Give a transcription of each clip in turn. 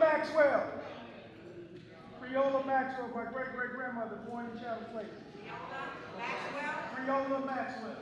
Maxwell. Creola Maxwell, my great-great-grandmother, born in Channel Place. Creola Maxwell.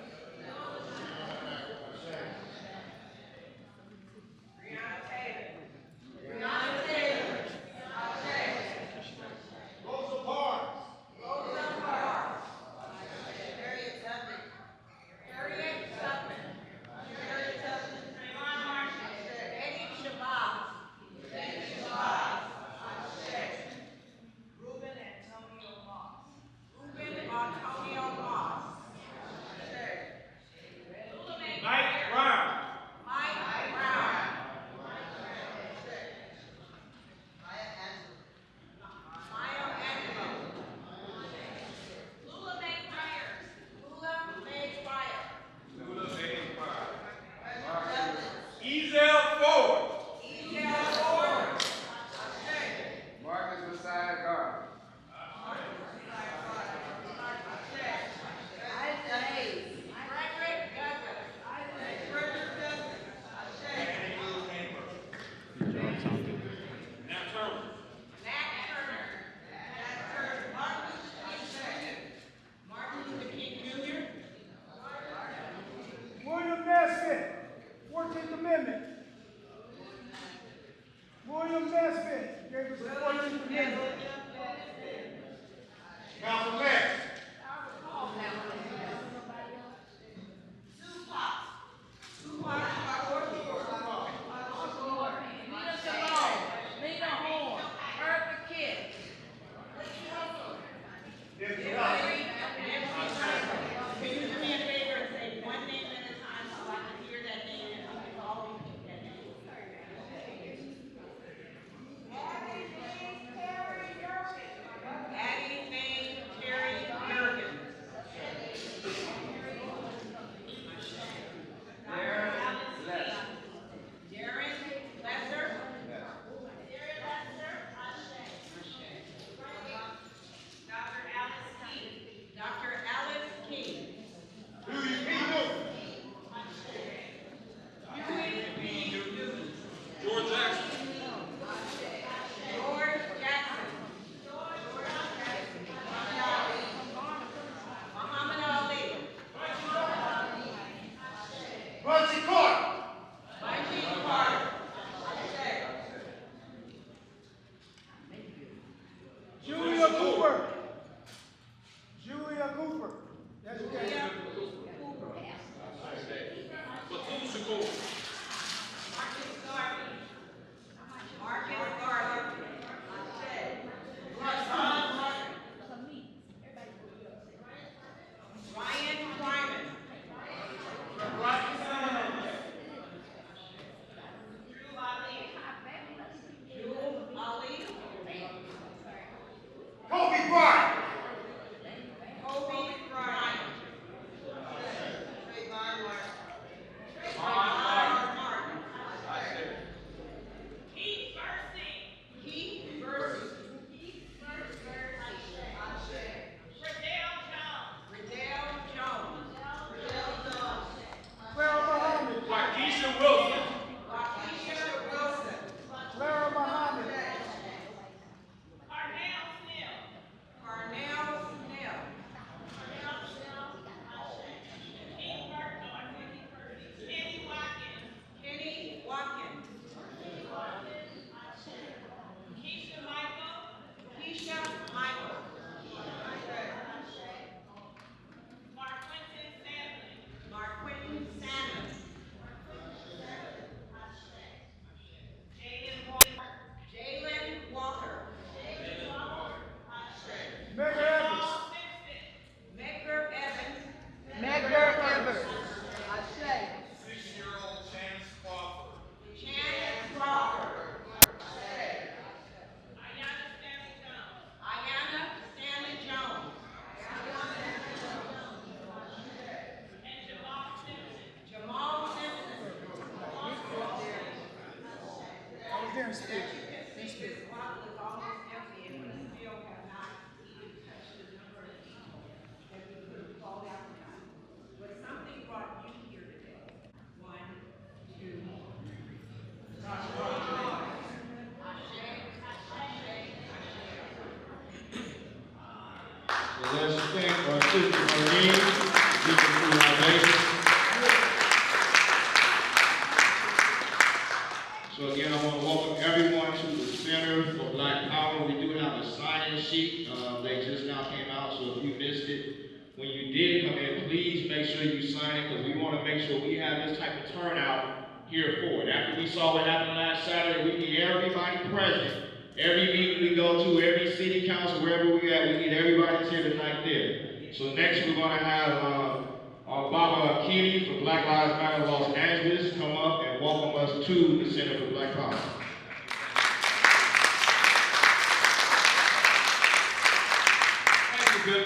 So again, I want to welcome everyone to the Center for Black Power. We do have a sign-in sheet. They just now came out, so if you missed it, when you did come in, please make sure you sign it, because we want to make sure we have this type of turnout here for it. After we saw what happened last Saturday, we need everybody present. Every meeting we go to, every city council, wherever we at, we need everybody that's here tonight there. So next we're going to have Baba Akini for Black Lives Matter Los Angeles come up and welcome us to the Center for Black Power.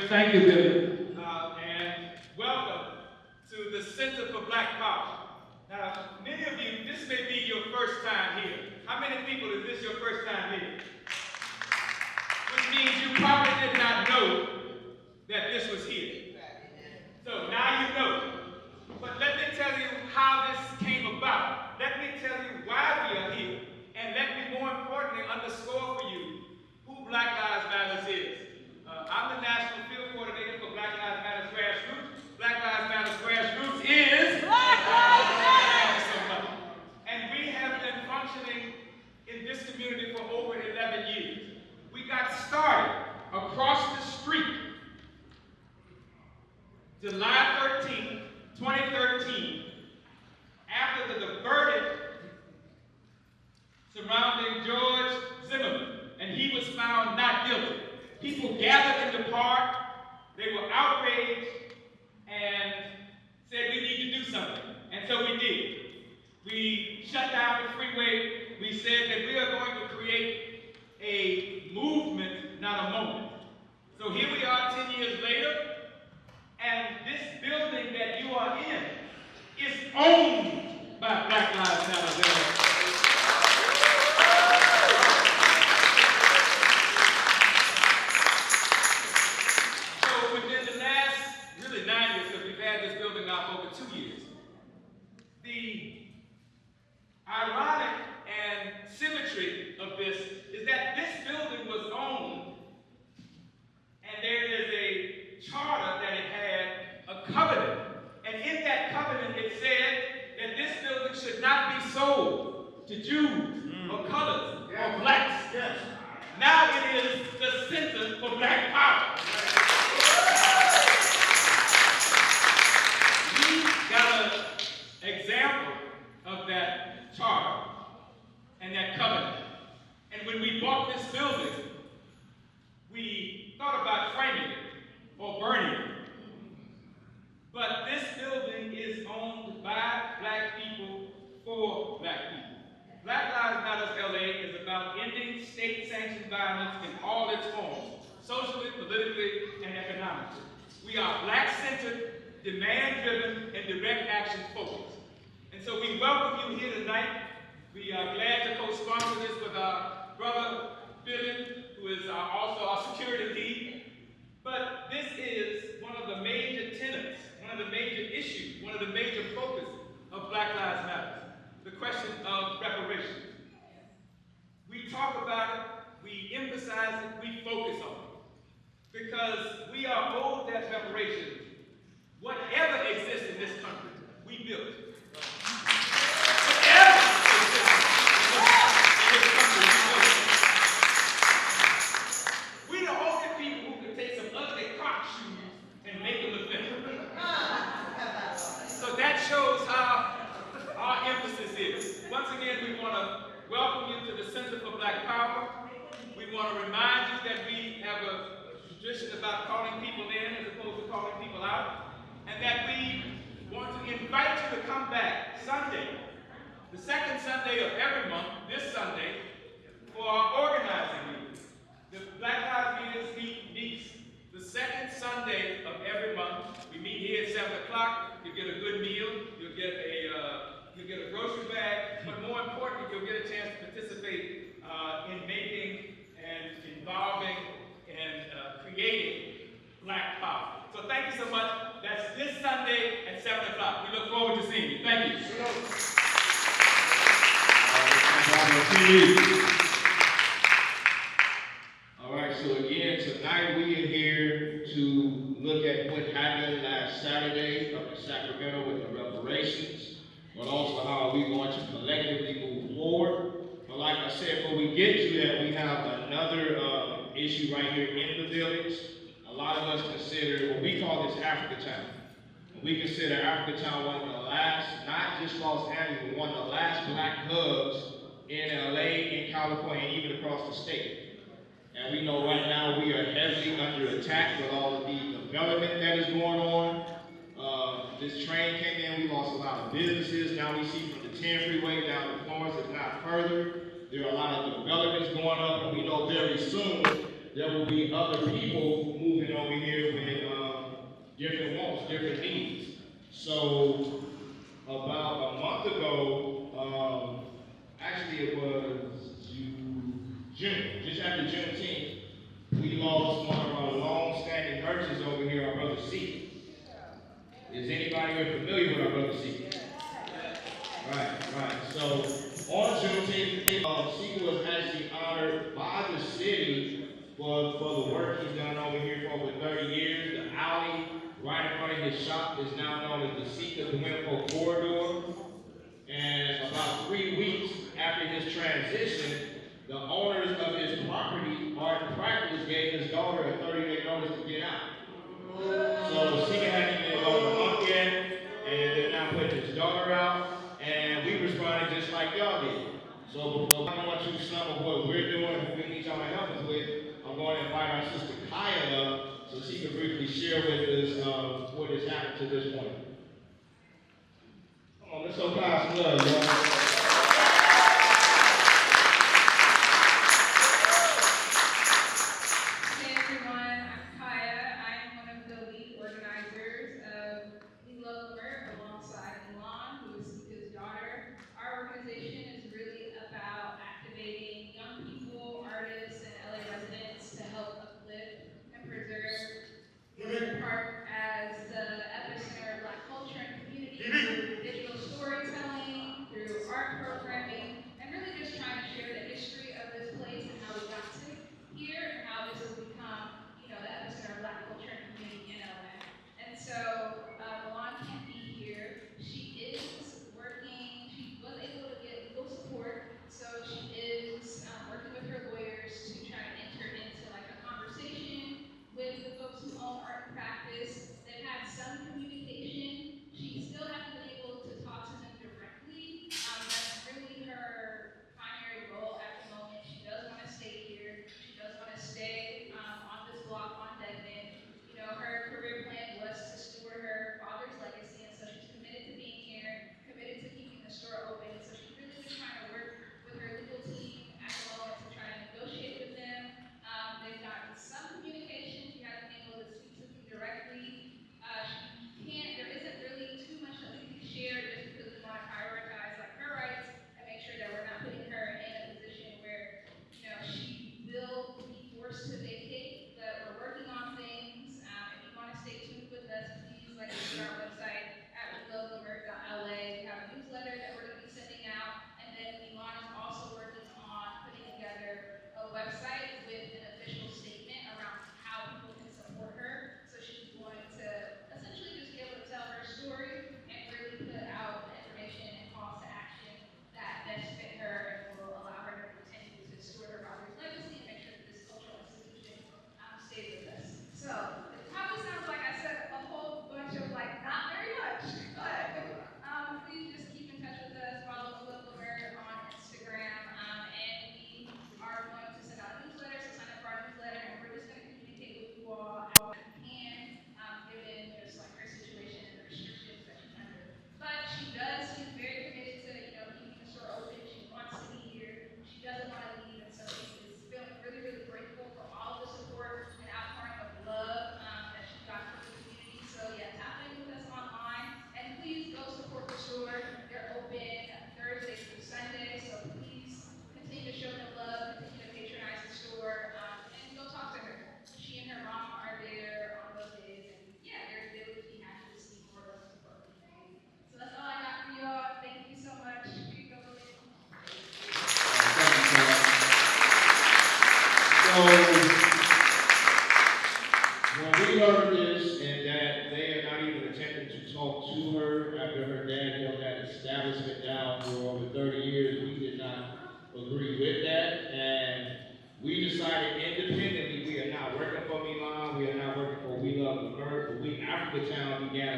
Thank you, Billy. And welcome to the Center for Black Power. Now, many of you, this may be your first time here. How many people is this your first time here? Which means you probably did not know that this was here. So now you know. But let me tell you how this came about. Let me tell you why we are here. And let me more importantly underscore for you who Black Lives Matter is. I'm the National Field Coordinator for Black Lives Matter Grassroots. Black Lives Matter Grassroots is Black Lives Matter. And we have been functioning in this community for over 11 years. We got started across the street July 13, 2013, after the verdict surrounding George Zimmerman, and he was found not guilty. People gathered in the park, they were outraged, and said we need to do something. And so we did. We shut down the freeway. We said that we are going to create a movement, not a moment. So here we are 10 years later, and this building that you are in is owned by Black Lives Matter. Ironic and symmetry of this is that this building was owned, and there is a charter that it had, a covenant, and in that covenant it said that this building should not be sold to Jews or colors or blacks. Yes. Now it is the Center for Black Power. We got an example of that charter and that covenant. And when we bought this building, we thought about framing it or burning it. But this building is owned by Black people for Black people. Black Lives Matter LA is about ending state-sanctioned violence in all its forms, socially, politically, and economically. We are Black-centered, demand-driven, and direct action focused. And so we welcome you here tonight. We are glad to co-sponsor this with our brother, Billy, who is also our security lead. But this is one of the major tenets, one of the major issues, one of the major focuses of Black Lives Matter, the question of reparations. We talk about it, we emphasize it, we focus on it. Because we are owed that reparations. Whatever exists in this country, we built it. Shows how our emphasis is. Once again, we want to welcome you to the Center for Black Power. We want to remind you that we have a tradition about calling people in as opposed to calling people out, and that we want to invite you to come back Sunday, the second Sunday of every month, this Sunday, for our organizing meeting. The Black Lives meets the second Sunday of every month. We meet here at 7 o'clock. You get a good meal. You'll get a grocery bag. But more importantly, you'll get a chance to participate in making and involving and creating Black Power. So thank you so much. That's this Sunday at 7 o'clock. We look forward to seeing you. Thank you. All right, so again, tonight we are here to look at what happened last Saturday up in Sacramento with the reparations, but also how are we going to collectively move forward. said, before we get to that, we have another issue right here in the village. A lot of us consider what we call this Africatown. We consider Africatown one of the last, not just Los Angeles, but one of the last black hubs in LA, in California, and even across the state. And we know right now we are heavily under attack with all of the development that is going on. This train came in, we lost a lot of businesses. Now we see from the 10 freeway down to Florence, if not further, there are a lot of developments going up, and we know very soon there will be other people moving over here with different wants, different needs. So about a month ago, actually it was June, just after Juneteenth, we lost one of our long-standing merchants over here, our brother C. Is anybody here familiar with our brother C? Right. So on Juneteenth, C was actually honored by the city for the work he's done over here for over 30 years. The alley right in front of his shop is now known as the Seat of the Winfo Corridor. And about 3 weeks after his transition, the owners of his property, or in practice, gave his daughter a 30-day notice to get out. So she hadn't even gone a month yet, and they're now putting his daughter out, and we responded just like y'all did. So before I go into some of what we're doing, what we need y'all to help us with, I'm going to invite our sister Kamilah up so she can briefly share with us what has happened to this point. Come on, let's show God some love, y'all. Leimert Park as the epicenter of Black culture and community, through digital storytelling, through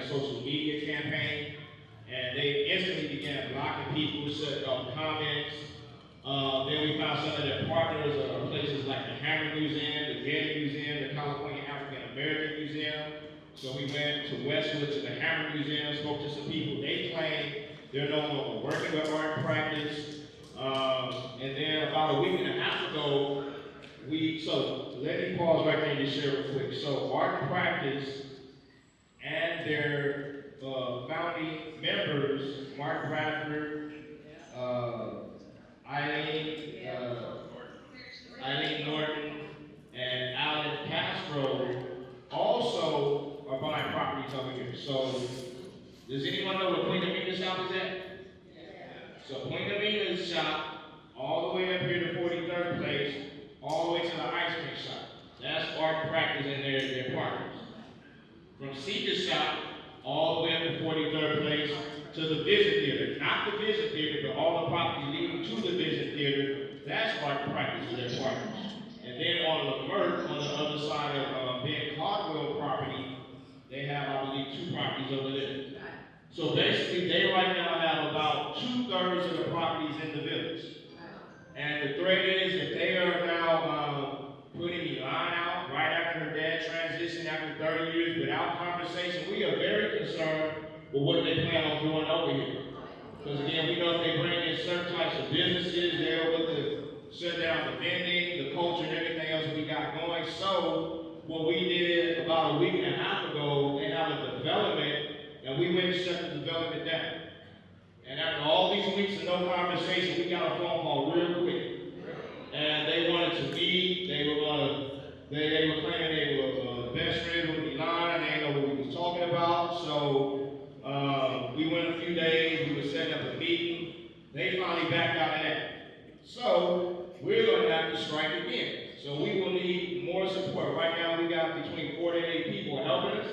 a social media campaign, and they instantly began blocking people, shutting off comments. Then we found some of their partners, places like the Hammer Museum, the Getty Museum, the California African American Museum. So we went to Westwood to the Hammer Museum, spoke to some people. They claim they're no longer working with art practice. And then about a week and a half ago, so let me pause right there and just share real quick. So art practice and their founding members, Mark Bradford, Eileen Norton, and Alan Castro also are buying properties over here. So does anyone know where Point Amina's shop is at? So Point Amina's shop, all the way up here to 43rd place, all the way to the ice cream shop. That's art practice and their partners. From Seeker's shop, all the way up to 43rd place to the Vision Theater. Not the Vision Theater, but all the property leading to the Vision Theater. That's art practice and their partners. And then on Leimert, on the other side of Ben Caldwell property, they have, I believe, 2 properties over there. So basically, they right now have about 2/3 of the properties in the village. And the threat is that they are now putting Milan out right after her dad transitioned after 30 years without conversation. We are very concerned with what they plan on doing over here. Because again, we know if they bring in certain types of businesses, they're able to shut down the vending, the culture, and everything else we got going. So what we did about a week and a half ago, they have a development, and we went and shut the development down. And after all these weeks of no conversation, we got a phone call real quick. And they wanted to meet. They were claiming they were best friends with Milan, and they didn't know what we was talking about. So we went a few days. We were setting up a meeting. They finally backed out of that. So we're going to have to strike again. So we will need more support. Right now, we got between 4 to 8 people helping us.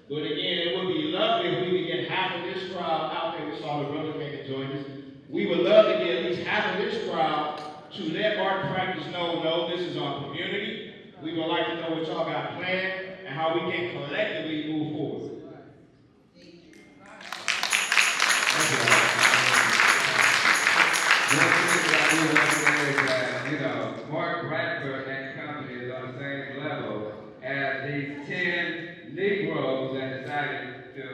But again, it would be lovely if we could get half of this crowd out there. We saw the brother came and joined us. We would love to get at least half of this crowd to let art practice know, no, this is our community. We would like to know what y'all got planned and how we can collectively move forward. You know, Mark Bradford and company is on the same level as these 10 Negroes that decided to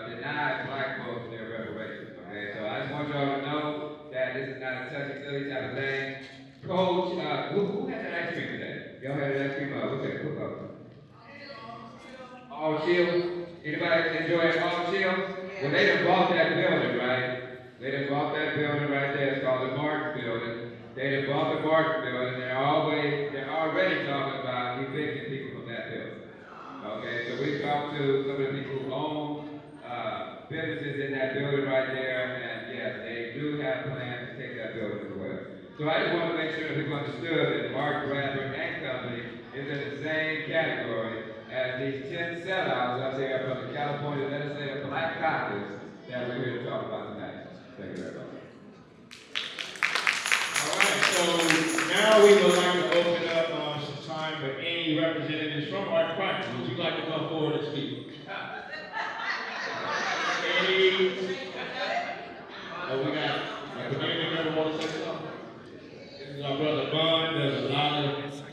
deny black folks their reparations. Okay, so I just want y'all to know that this is not a touchy-feely type of thing. Coach, who had that ice cream today? Y'all had that ice cream? What's that? Cook up. All Chill. Anybody enjoy All Chill? Well, they done bought that building, right? They done bought that building right there. It's called the Martin Building. They done bought the Martin Building. They're already talking about evicting people from that building. Okay, so we talked to some of the people who own businesses in that building right there, and yes, they do have plans to take that building as well. So I just want to make sure that people understood that Mark Bradford and company is in the same category as these 10 sellouts up there from the California Legislative Black Caucus that we're here to talk about tonight. Thank you very much. All right, so now we would like to open up some time for any representatives from art practice. Would you like to come forward and speak? We got a community member want to say something? This is our brother Bun. There's a lot of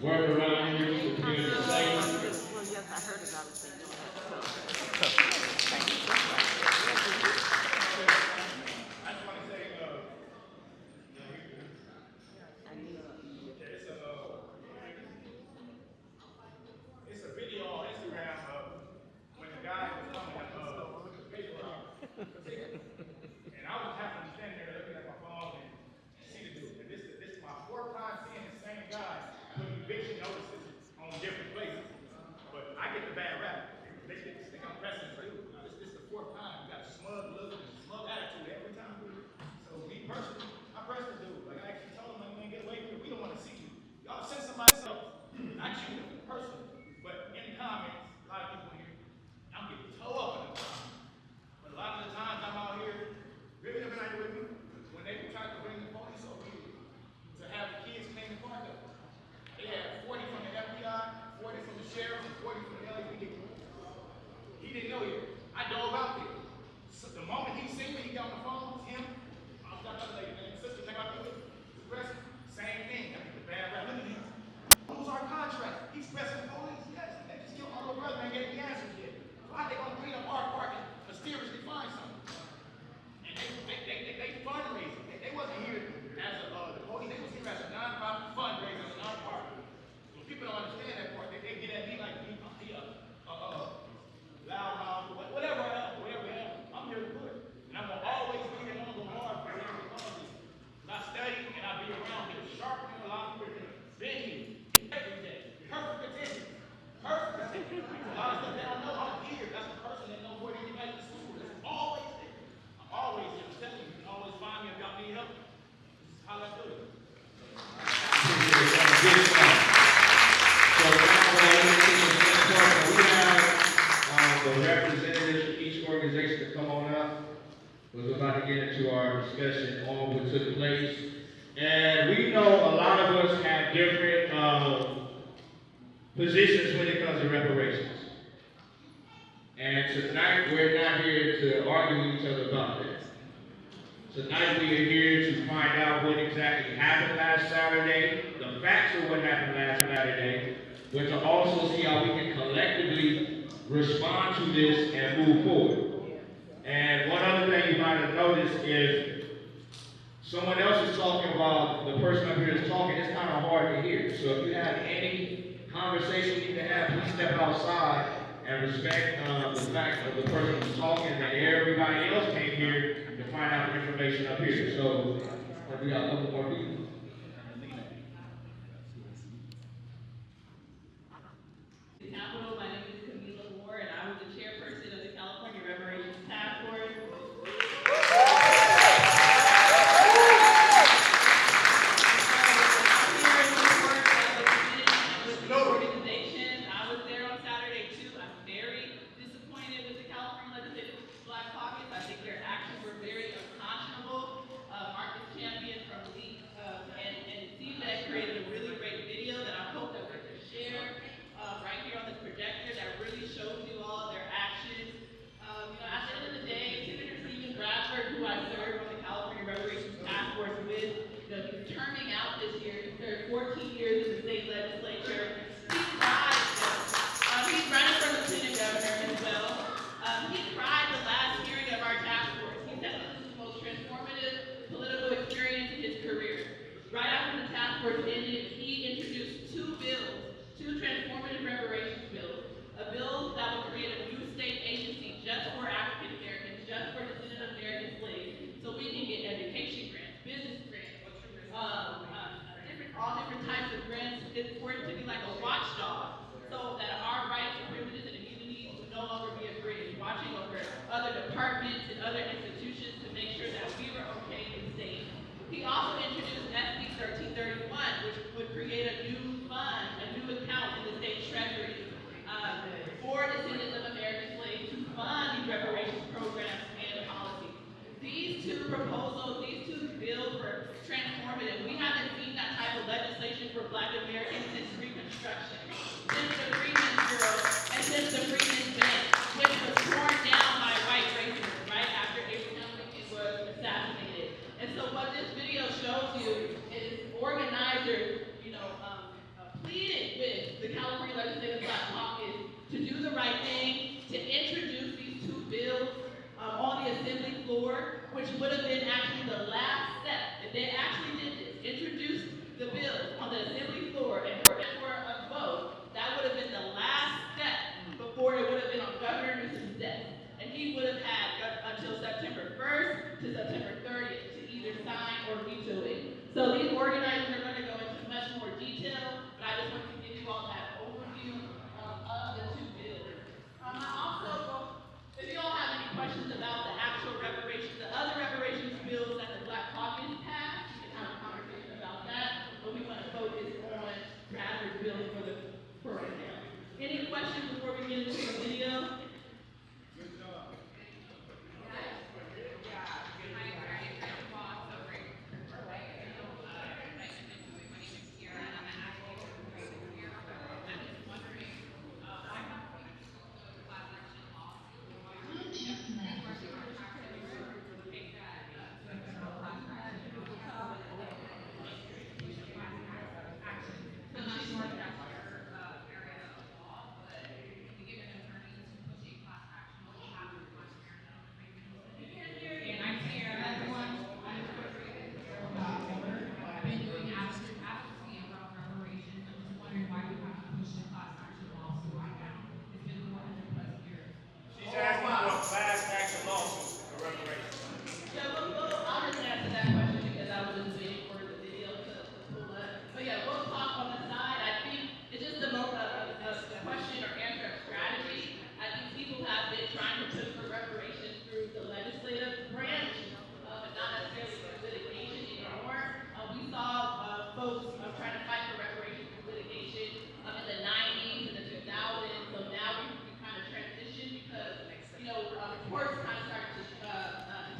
work around here for community safety. Well, yes, I heard about it. Thank you. I just want to say, it's a video on Instagram of when the guy was coming up with the paper out. And I was happening to stand there looking at my phone and see the dude. And this is my 4th time seeing the same guy put eviction notice was about to get into our discussion on what took place. And we know a lot of us have different positions when it comes to reparations. And tonight we're not here to argue with each other about that. Tonight we are here to find out what exactly happened last Saturday, the facts of what happened last Saturday, but to also see how we can collectively respond to this and move forward. And one other thing you might have noticed is someone else is talking about the person up here is talking, it's kind of hard to hear. So if you have any conversation you need to have, please step outside and respect the fact of the person who's talking, and everybody else came here to find out the information up here. So we got a couple more people. Capitol. My name is Kamilah Moore, and I was the chairperson of the California Reparations Task Force.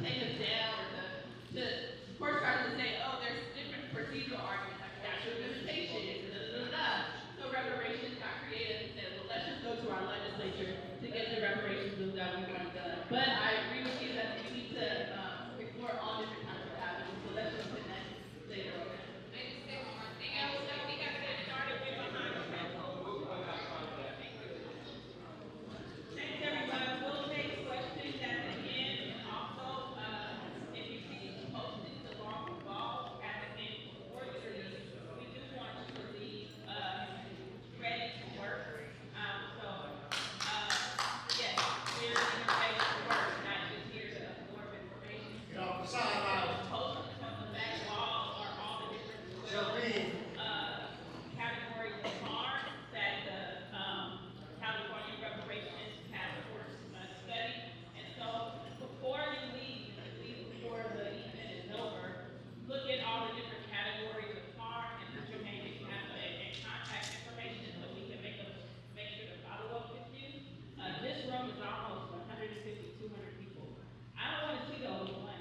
Take a procedural arguments like statute of limitations, So reparations got created and said, well, let's just go to our legislature to get the reparations bill that we want done. But I agree with you that we need to explore all different types of avenues. So let's just connect later on that. Maybe say one more thing else that we got to get started with behind the Thanks, everybody. We'll take questions at the end. And also, if you see posting the long ball at the end before you leave, we do want you to leave ready to work. Yes, we're ready to work, not just here to absorb information. Get off the sideline. Postings on the back wall are all the different Jump in. categories of harm that the California Reparations Task Force studied. And so before you leave, at least before the event is over, look at all the different categories of harm and put your name and contact information so we can make sure to follow up with you. This room is almost 150, 200 people. I don't want to see those one.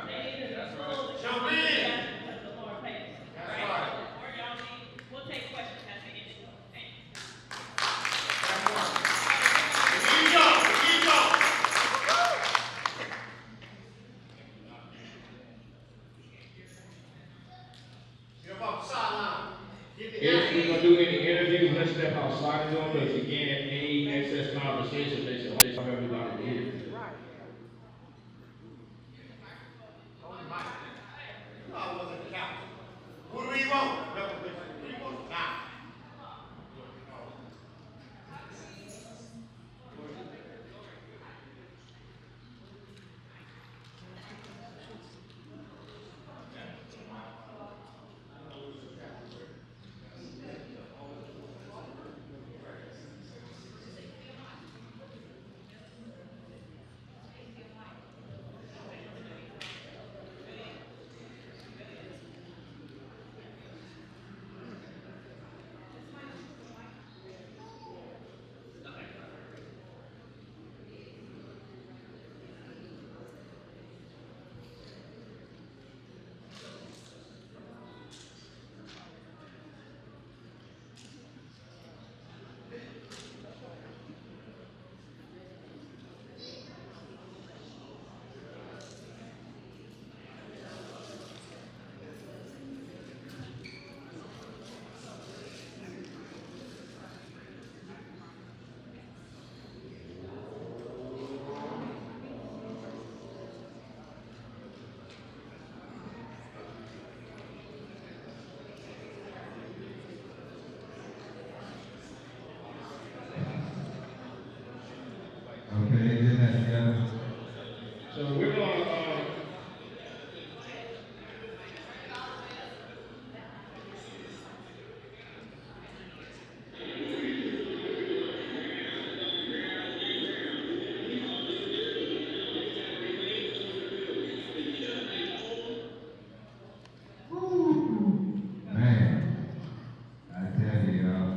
They need to full. Jump in. Because the Lord pays. That's Right? right. So before y'all leave, we'll take questions at the end. Thank you. Keep going. Keep going. Get up off the sideline. Get the If we're gonna do any interviews, let's step outside of them, because again, any excess conversation, they should have everybody to hear. Hold the mic. I wasn't the captain. Who do we want? Who do you want? Now. Okay, get that together. So we're gonna, Man, I tell you, y'all.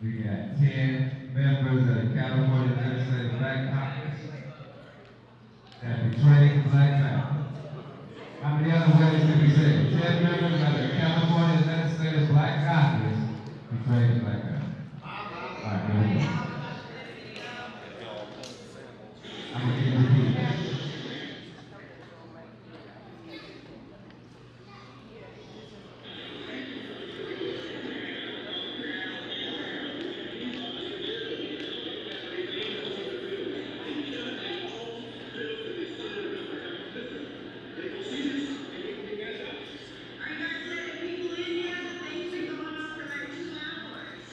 We got 10 members of the California Legislative Black Caucus that betrayed the Black man. How many other ways can we say? 10 members of the California Legislative Black Caucus betrayed the Black man. All right, here we go. I'm going to repeat that. Are you guys letting people in yet? Things are going on for like 2 hours.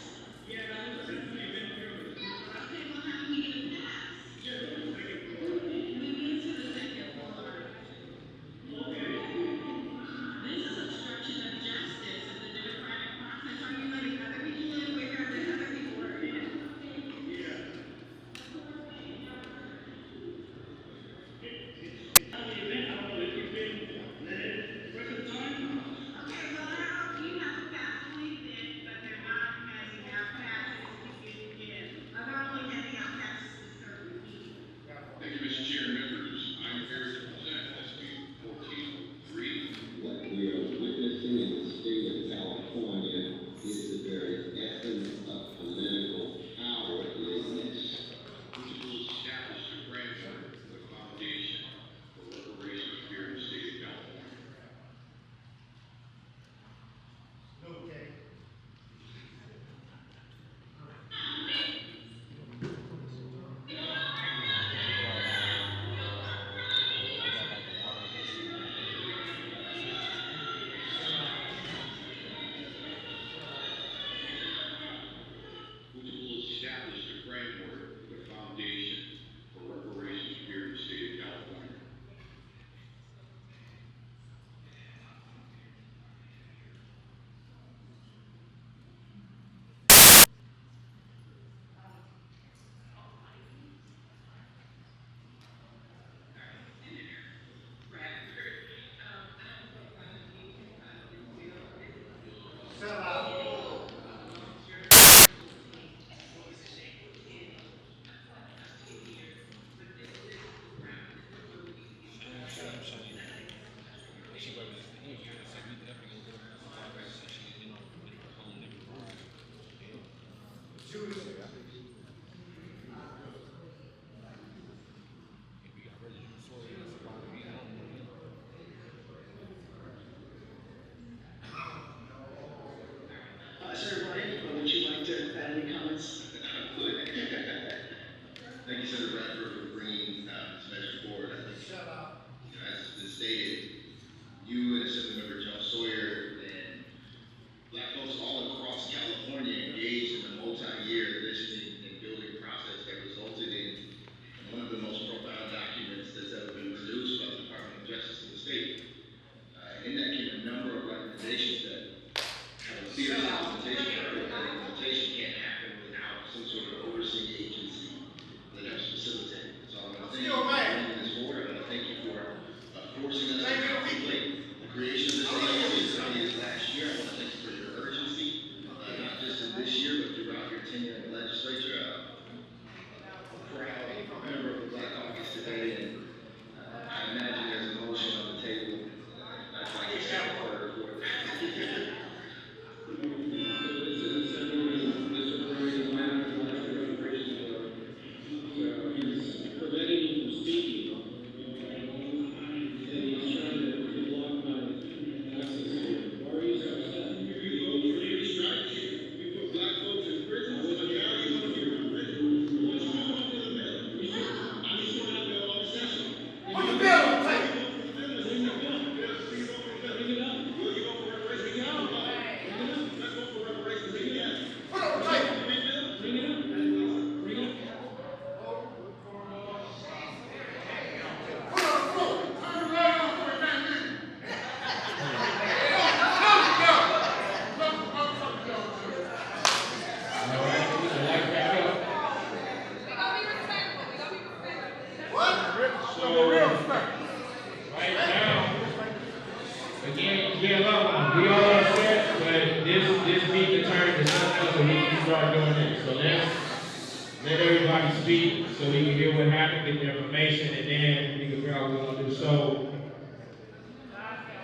so we can hear what happened, get the information, and then we can figure out what we're gonna do. So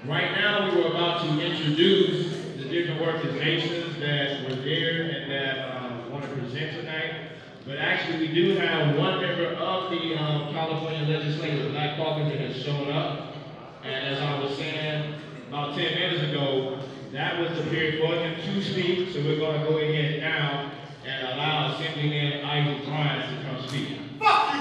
right now we were about to introduce the different organizations that were there and that want to present tonight. But actually, we do have one member of the California Legislative Black Caucus that has shown up. And as I was saying about 10 minutes ago, that was the period for him to speak. So we're going to go ahead now and allow Assemblyman Isaac Bryan to come speak. Fuck you!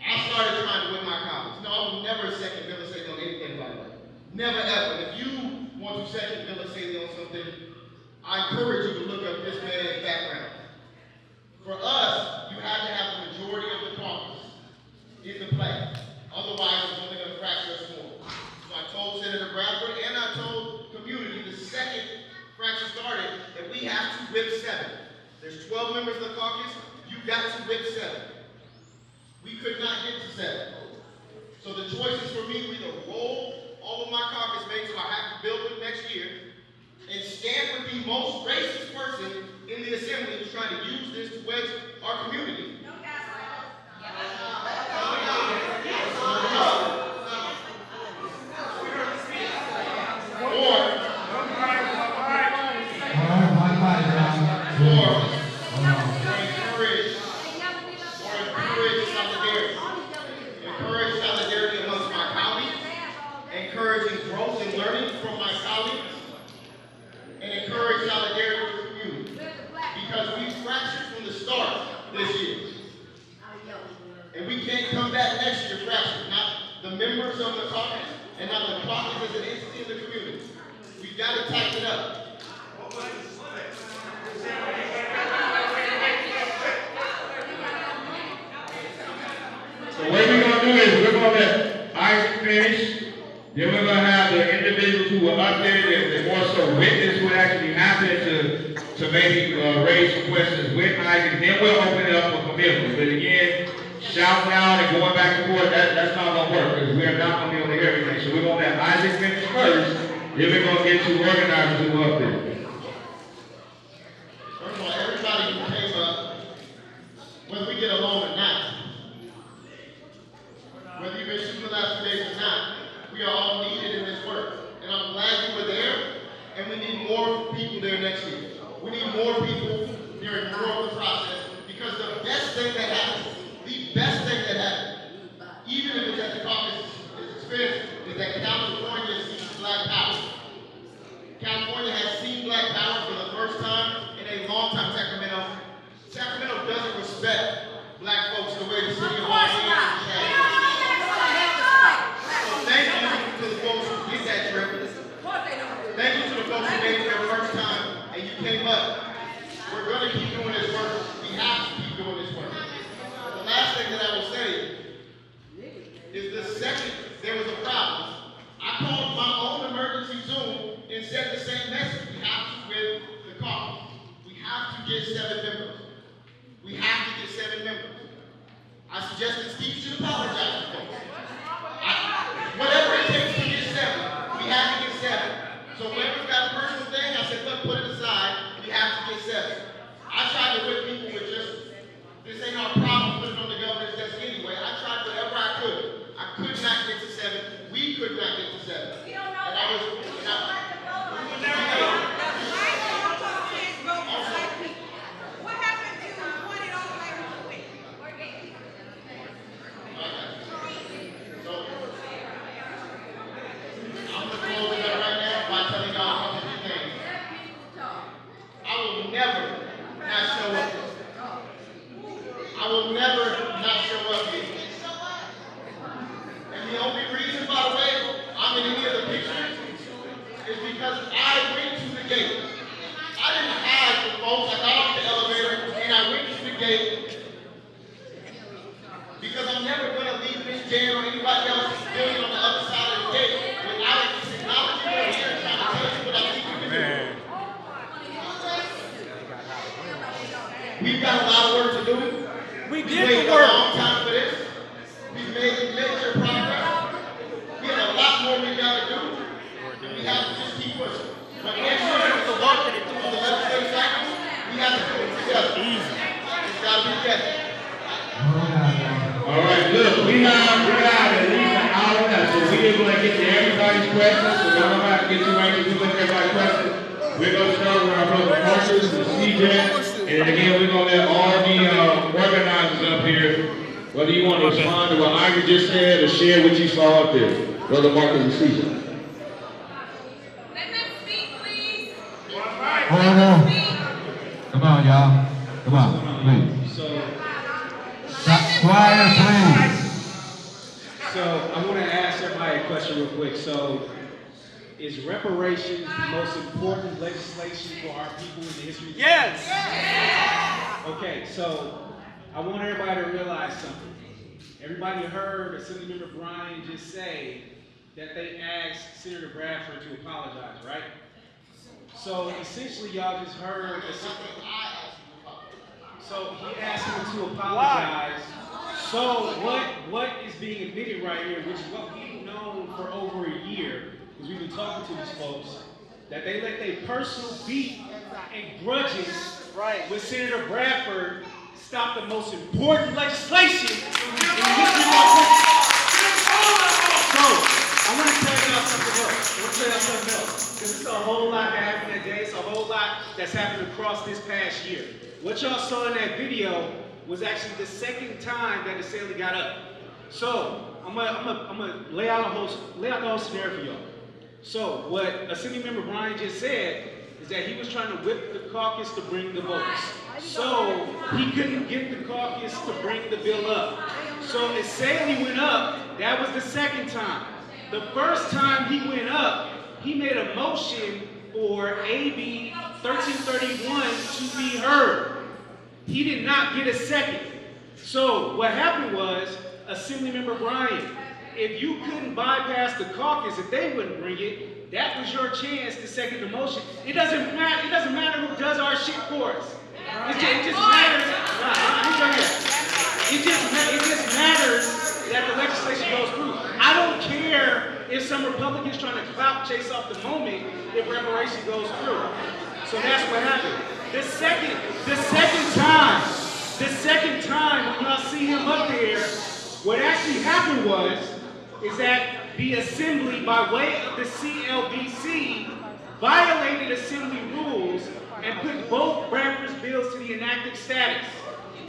I started trying to win my colleagues. No, I would never second Miller say on anything like that. I encourage you to look up this man's background. For us, you have to have the majority of the caucus in the play. Otherwise, it's only going to fracture us more. So I told Senator Bradford and I told community the second fracture started that we have to whip 7. There's 12 members of the caucus. You got to whip 7. We could not get to 7. So the choices for me were either roll all of my caucus mates who I have to build with next year and stand with the most racist person in the assembly who's trying to use this to wedge our community. Encourage solidarity amongst my colleagues, encouraging growth and learning from my colleagues, and encourage solidarity with the community. Because we fractured from the start this year. And we can't come back next year fractured. Not the members of the caucus and not the caucus as an entity in the community. We've got to tighten it up. So what we're going to do is we're going to let Isaac finish. Then we're going to have the individuals who were up there that more so witness what actually happened to maybe raise some questions with Isaac. Then we'll open it up for Kamilah. But again, shouting out and going back and forth, that's not going to work because we're not going to be able to hear everything. So we're going to let Isaac finish first. Then we're going to get two organizers who are up there. First of all, everybody who came up, whether we get along or not, whether you've been shooting the last few days or not, we are all needed in this work. And I'm glad you were there, and we need more people there next year. We need more people during more of the process, because the best thing that happened, even if it's at the caucus expense, is that California sees Black power. California has seen Black power for the first time in a long time. Sacramento doesn't respect Black folks the way the city of Los Angeles has. Thank you to the folks who did that trip. Thank you to the folks who made it their first time and you came up. We're going to keep doing this work. We have to keep doing this work. The last thing that I will say is the second there was a problem, I called my own emergency Zoom and said the same message. We have to win the caucus. We have to get 7 members. We have to get 7 members. I suggested Steve should apologize to folks. Whatever it takes to get 7, we have to get 7. So whoever's got a personal thing, I said, look, put it aside. We have to get 7. I tried to whip people with just, this ain't our problem, put it on the governor's desk anyway. I tried whatever I could. I could not get to 7. We could not get to 7. And I was, What happened to when it all like moving? I'm going to close it up right now by telling y'all a couple of things. I will never not show up. I will never not show up here. And the only reason, by the way, I'm in any of the pictures is because I went to the gate. I didn't hide from folks. I got off the elevator and I went to the gate because I'm never going to leave Miss Jan or anybody else building on the other side of the gate without acknowledging what I'm here and trying to tell you what I think you can do. We've got a lot of work to do. We've waited a long time for this. We've made major progress. We have a lot more we got to do. We have to just keep pushing. But next year, the work on the legislative cycle, we have to do it together. It's got to be together. All right, look, we have at least an hour now, so we are going to get to everybody's questions. So I'm about to get you right to look at everybody's questions. We're going to start with our brother Marcus and CJ, and again, we're going to let all the organizers up here, whether you want to respond to what Ivy just said or share what you saw up there. Brother Marcus and CJ. Let them speak, please. Hold on. Come on, y'all. Come on, please. Quiet, please. So I want to ask everybody a question real quick. So Is reparations the most important legislation for our people in the history of Yes. Okay, so I want everybody to realize something. Everybody heard Assemblymember Bryan just say that they asked Senator Bradford to apologize, right? So essentially, y'all just heard that so he asked him to apologize. So what is being admitted right here, which is what we've known for over a year, because we've been talking to these folks, that they let their personal beef and grudges with Senator Bradford stop the most important legislation in the history of our country. So, I want to tell y'all something else. Because it's a whole lot that happened that day. It's a whole lot that's happened across this past year. What y'all saw in that video was actually the second time that the assembly got up. So, I'm gonna lay out the whole scenario for y'all. So, what Assemblymember Bryan just said is that he was trying to whip the caucus to bring the votes. So, he couldn't get the caucus to bring the bill up. So, as Saley went up, that was the second time. The first time he went up, he made a motion for AB 1331 to be heard. He did not get a second. So what happened was, Assemblymember Bryan, if you couldn't bypass the caucus, if they wouldn't bring it, that was your chance to second the motion. It doesn't matter who does our shit for us. It just matters. It just matters that the legislation goes through. I don't care if some Republicans trying to clout chase off the moment if reparation goes through. So that's what happened. The second time when y'all see him up there, what actually happened is that the Assembly, by way of the CLBC, violated Assembly rules and put both Bradford's bills to the inactive status.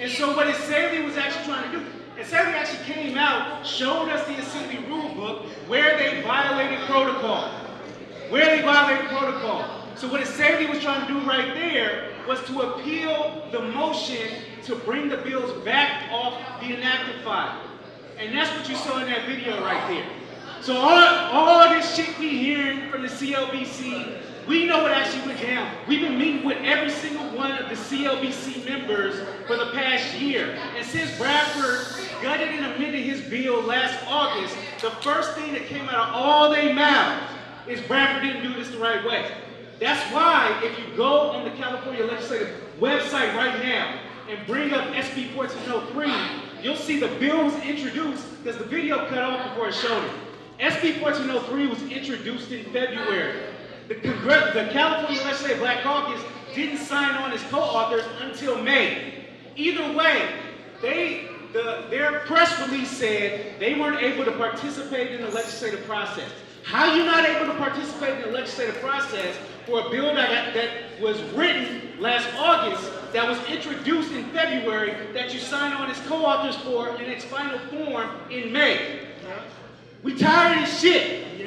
And so what Saley was actually trying to do, and Saley actually came out, showed us the Assembly rule book where they violated protocol. So what Saley was trying to do right there was to appeal the motion to bring the bills back off the inactive file. And that's what you saw in that video right there. So all this shit we hearing from the CLBC, we know what actually went down. We've been meeting with every single one of the CLBC members for the past year. And since Bradford gutted and amended his bill last August, the first thing that came out of all their mouths is Bradford didn't do this the right way. That's why if you go on the California Legislative website right now and bring up SB 1403, you'll see the bill was introduced because the video cut off before it showed it. SB 1403 was introduced in February. The California Legislative Black Caucus didn't sign on as co-authors until May. Either way, their press release said they weren't able to participate in the legislative process. How are you not able to participate in the legislative process for a bill that was written last August, that was introduced in February, that you signed on as co-authors for in its final form in May? We tired of this shit. Hey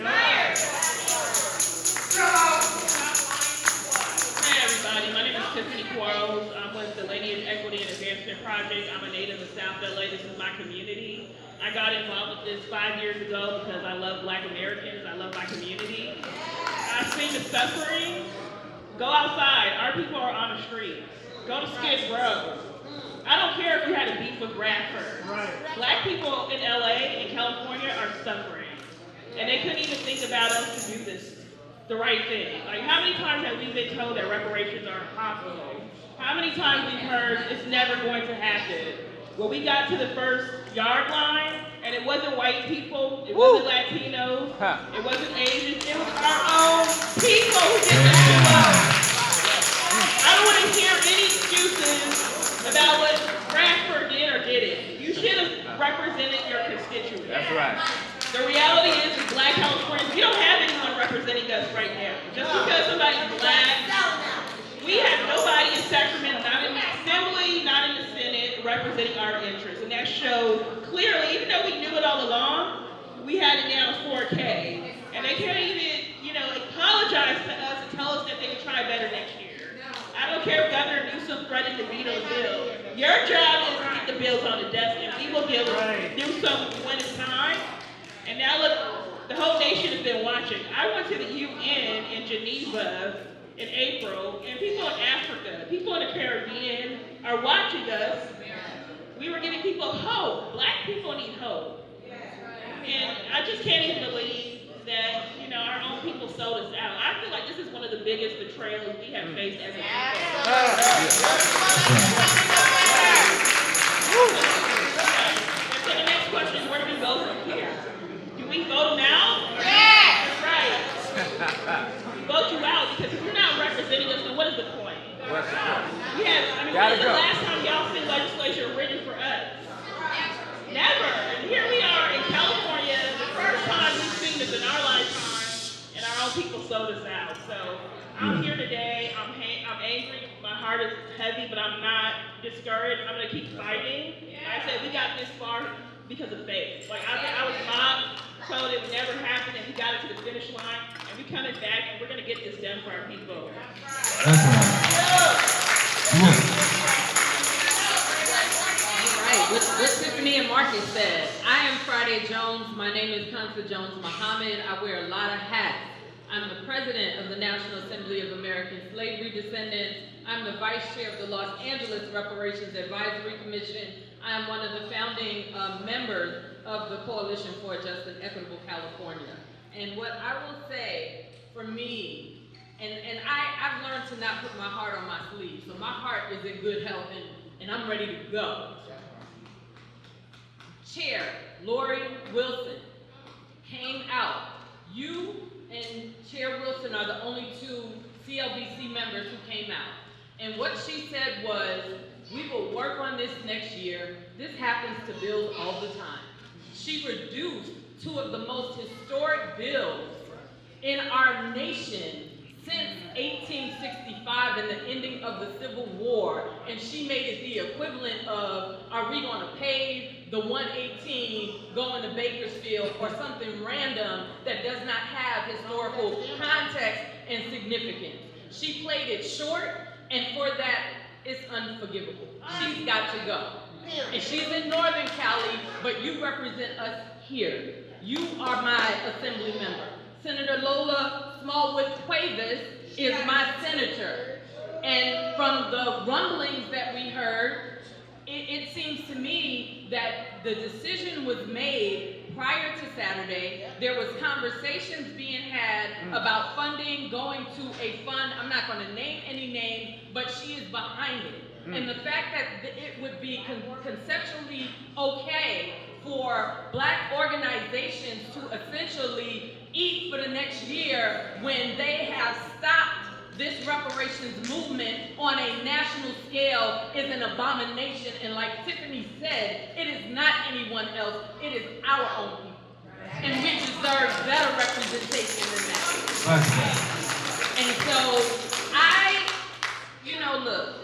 everybody, my name is Tiffany Quarles. I'm with the Lineage Equity and Advancement Project. I'm a native of South LA. This is my community. I got involved with this 5 years ago because I love Black Americans. I love my community. I've seen the suffering. Go outside. Our people are on the street. Go to Skid Row. I don't care if you had a beef with Bradford. Right. Black people in LA and California are suffering. And they couldn't even think about us to do this, the right thing. Like, how many times have we been told that reparations are impossible? How many times we've heard it's never going to happen? Well, we got to the first yard line, and it wasn't white people, it wasn't Latinos, it wasn't Asians, it was our own people who did that. I don't want to hear any excuses about what Bradford did or didn't. You should have represented your constituents. That's right. The reality is, Black Californians, we don't have anyone representing us right now. Just because somebody's Black, we have nobody in Sacramento, not in the Assembly, not in the Senate, representing our interests. And that showed clearly, even though we knew it all along, we had it down to 4K. And they can't even, apologize to us and tell us that they would try better next year. I don't care if Governor Newsom threatened to veto the bill. Your job is to get the bills on the desk, and we will do so when it's time. And now look, the whole nation has been watching. I went to the UN in Geneva in April, and people in Africa, people in the Caribbean are watching us. We were giving people hope. Black people need hope. And I just can't even believe that, you know, our own people sold us out. I feel like this is one of the biggest betrayals we have faced as a people. And so the next question is, where do we go from here? Do we vote them out? That's right. We vote you out, because if you're not representing us, then what is the point? What's the point? When is the last time y'all see legislature written for us? Never. And here we are in California, the first time we've seen this in our lifetime, and our own people sold us out. So I'm here today. I'm angry. My heart is heavy, but I'm not discouraged. I'm gonna keep fighting. Like I said, we got this far because of faith. Like I was mocked, told it would never happen, and we got it to the finish line, and we're coming back, and we're gonna get this done for our people. What Tiffany and Marcus said. I am Friday Jones. My name is Consa Jones Muhammad. I wear a lot of hats. I'm the president of the National Assembly of American Slavery Descendants. I'm the vice chair of the Los Angeles Reparations Advisory Commission. I am one of the founding members of the Coalition for a Just and Equitable California. And what I will say for me, and I've learned to not put my heart on my sleeve. So my heart is in good health, and I'm ready to go. Chair Lori Wilson came out. You and Chair Wilson are the only two CLBC members who came out. And what she said was, we will work on this next year. This happens to bills all the time. She reduced two of the most historic bills in our nation since 1865 and the ending of the Civil War, and she made it the equivalent of, are we going to pave the 118 going to Bakersfield or something random that does not have historical context and significance. She played it short, and for that, it's unforgivable. She's got to go. And she's in Northern Cali, but you represent us here. You are my assembly member. Senator Lola Smallwood Cuevas is my senator. And from the rumblings that we heard, it seems to me that the decision was made prior to Saturday. There was conversations being had about funding going to a fund. I'm not going to name any names, but she is behind it. And the fact that it would be conceptually okay for Black organizations to essentially eat for the next year when they have stopped this reparations movement on a national scale is an abomination. And like Tiffany said, it is not anyone else, it is our own people. And we deserve better representation than that. And so look,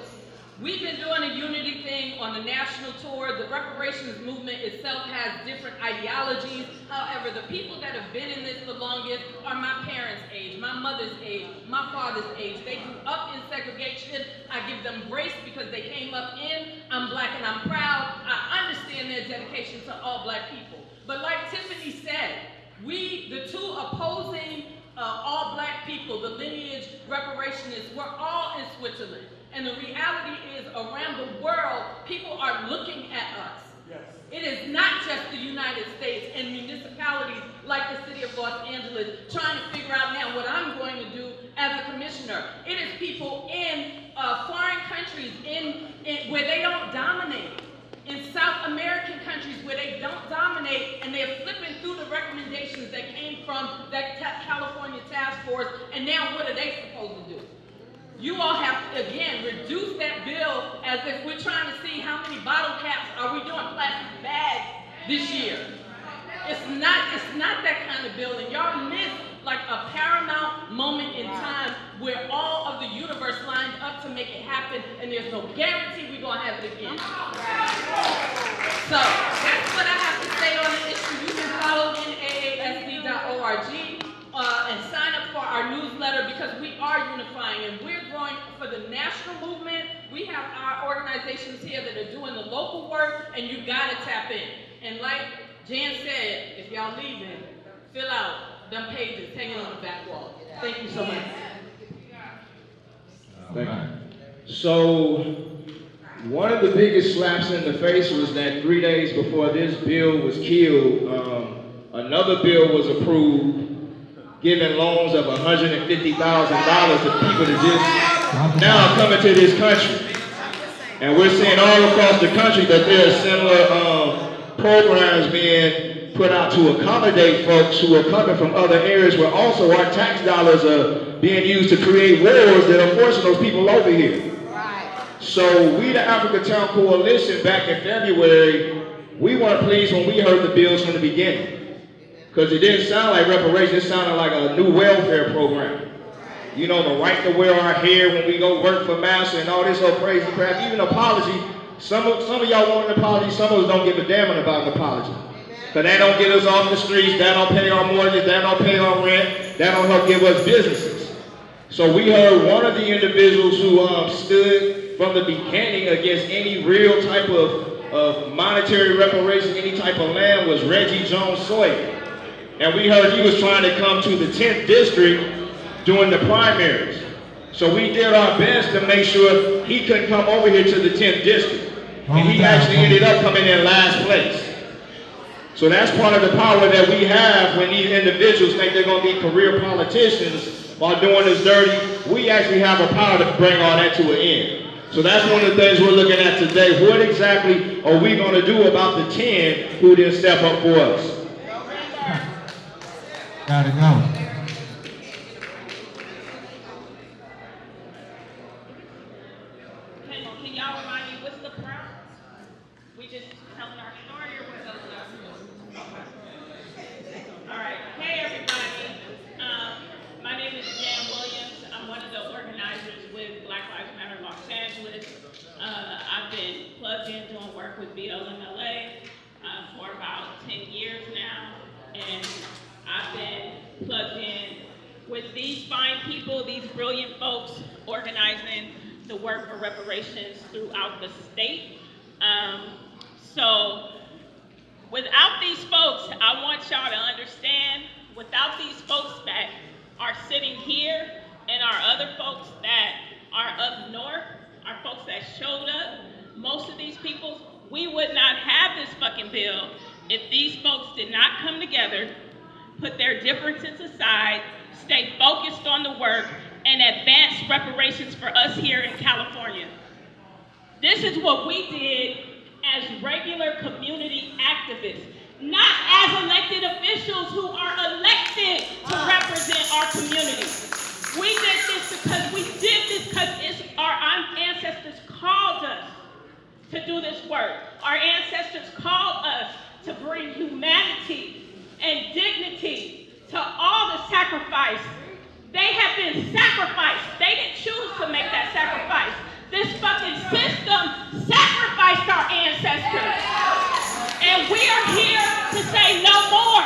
we've been doing a unity thing on the national tour. The reparations movement itself has different ideologies. However, the people that have been in this the longest are my parents' age, my mother's age, my father's age. They grew up in segregation. I give them grace because they came up in. I'm Black and I'm proud. I understand their dedication to all Black people. But like Tiffany said, the two opposing all Black people, the lineage reparationists, we're all in Switzerland. And the reality is, around the world, people are looking at us. Yes. It is not just the United States and municipalities like the city of Los Angeles trying to figure out now what I'm going to do as a commissioner. It is people in foreign countries where they don't dominate. In South American countries where they don't dominate, and they're flipping through the recommendations that came from that California task force, and now what are they supposed to do? You all have to, again, reduce that bill as if we're trying to see how many bottle caps are we doing plastic bags this year. It's not that kind of bill, and y'all missed like a paramount moment in time where all of the universe lined up to make it happen, and there's no guarantee we're gonna have it again. So that's what I have to say on the issue. You can follow NAASD.org and sign up for our newsletter because we are unifying and we're growing for the national movement. We have our organizations here that are doing the local work, and you gotta tap in. And like Jan said, if y'all leaving, fill out them pages hanging on the back wall. Thank you so much. Thank you. So, one of the biggest slaps in the face was that 3 days before this bill was killed, another bill was approved giving loans of $150,000 to people that just now coming to this country. And we're seeing all across the country that there are similar programs being put out to accommodate folks who are coming from other areas where also our tax dollars are being used to create wars that are forcing those people over here. So we, the Africatown Coalition, back in February, we weren't pleased when we heard the bills from the beginning. Because it didn't sound like reparations, it sounded like a new welfare program. You know, the right to wear our hair when we go work for Master and all this old crazy crap. Even apology, some of y'all want an apology, some of us don't give a damn about an apology. Because that don't get us off the streets, that don't pay our mortgage, that don't pay our rent, that don't help give us businesses. So we heard one of the individuals who stood from the beginning against any real type of monetary reparation, any type of land, was Reggie Jones Sawyer. And we heard he was trying to come to the 10th district during the primaries. So we did our best to make sure he couldn't come over here to the 10th district. And he actually ended up coming in last place. So that's part of the power that we have when these individuals think they're going to be career politicians while doing this dirty. We actually have a power to bring all that to an end. So that's one of the things we're looking at today. What exactly are we going to do about the 10 who didn't step up for us? Gotta go. Can y'all remind me what's the prompt? We just telling our story or what's up? All right. Hey everybody. My name is Jan Williams. I'm one of the organizers with Black Lives Matter Los Angeles. I've been plugged in doing work with BLMLA for about 10 years now, and I've been plugged in with these fine people, these brilliant folks, organizing the work for reparations throughout the state. So without these folks, I want y'all to understand, without these folks that are sitting here and our other folks that are up north, our folks that showed up, most of these people, we would not have this fucking bill if these folks did not come together, put their differences aside, stay focused on the work, and advance reparations for us here in California. This is what we did as regular community activists, not as elected officials who are elected to represent our community. We did this because our ancestors called us to do this work. Our ancestors called us to bring humanity and dignity to all the sacrifice. They have been sacrificed. They didn't choose to make that sacrifice. This fucking system sacrificed our ancestors. And we are here to say no more.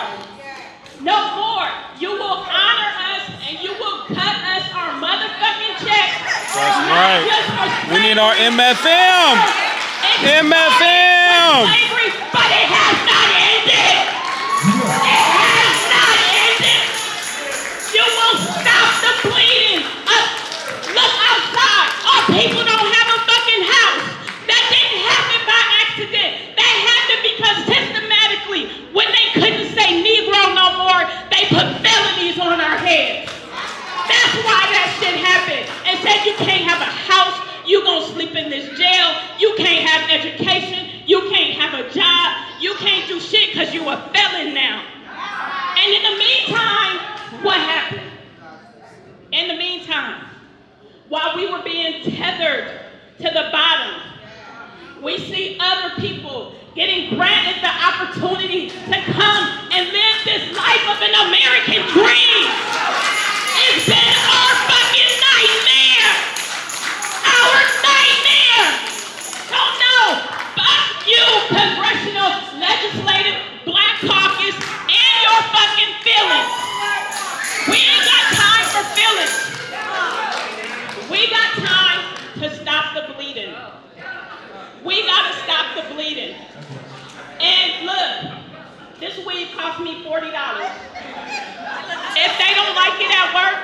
No more. You will honor us and you will cut us our motherfucking checks. That's right. We need our MFM. MFM. Slavery, but it has not ended. It has not ended. You will stop the bleeding. Look outside. Our people don't have a fucking house. That didn't happen by accident. That happened because systematically, when they couldn't say Negro no more, they put felonies on our heads. That's why that shit happened. And said you can't have a house. You gonna sleep in this jail. You can't have education. You can't have a job. You can't do shit because you a felon now. And in the meantime, what happened? In the meantime, while we were being tethered to the bottom, we see other people getting granted the opportunity to come and live this life of an American dream. It's been our fucking nightmare. Our nightmare. Don't know. Fuck you, Congressional Legislative Black Caucus, and your fucking feelings. We ain't got time for feelings. We got time to stop the bleeding. We gotta stop the bleeding. And look, this weed cost me $40. If they don't like it at work,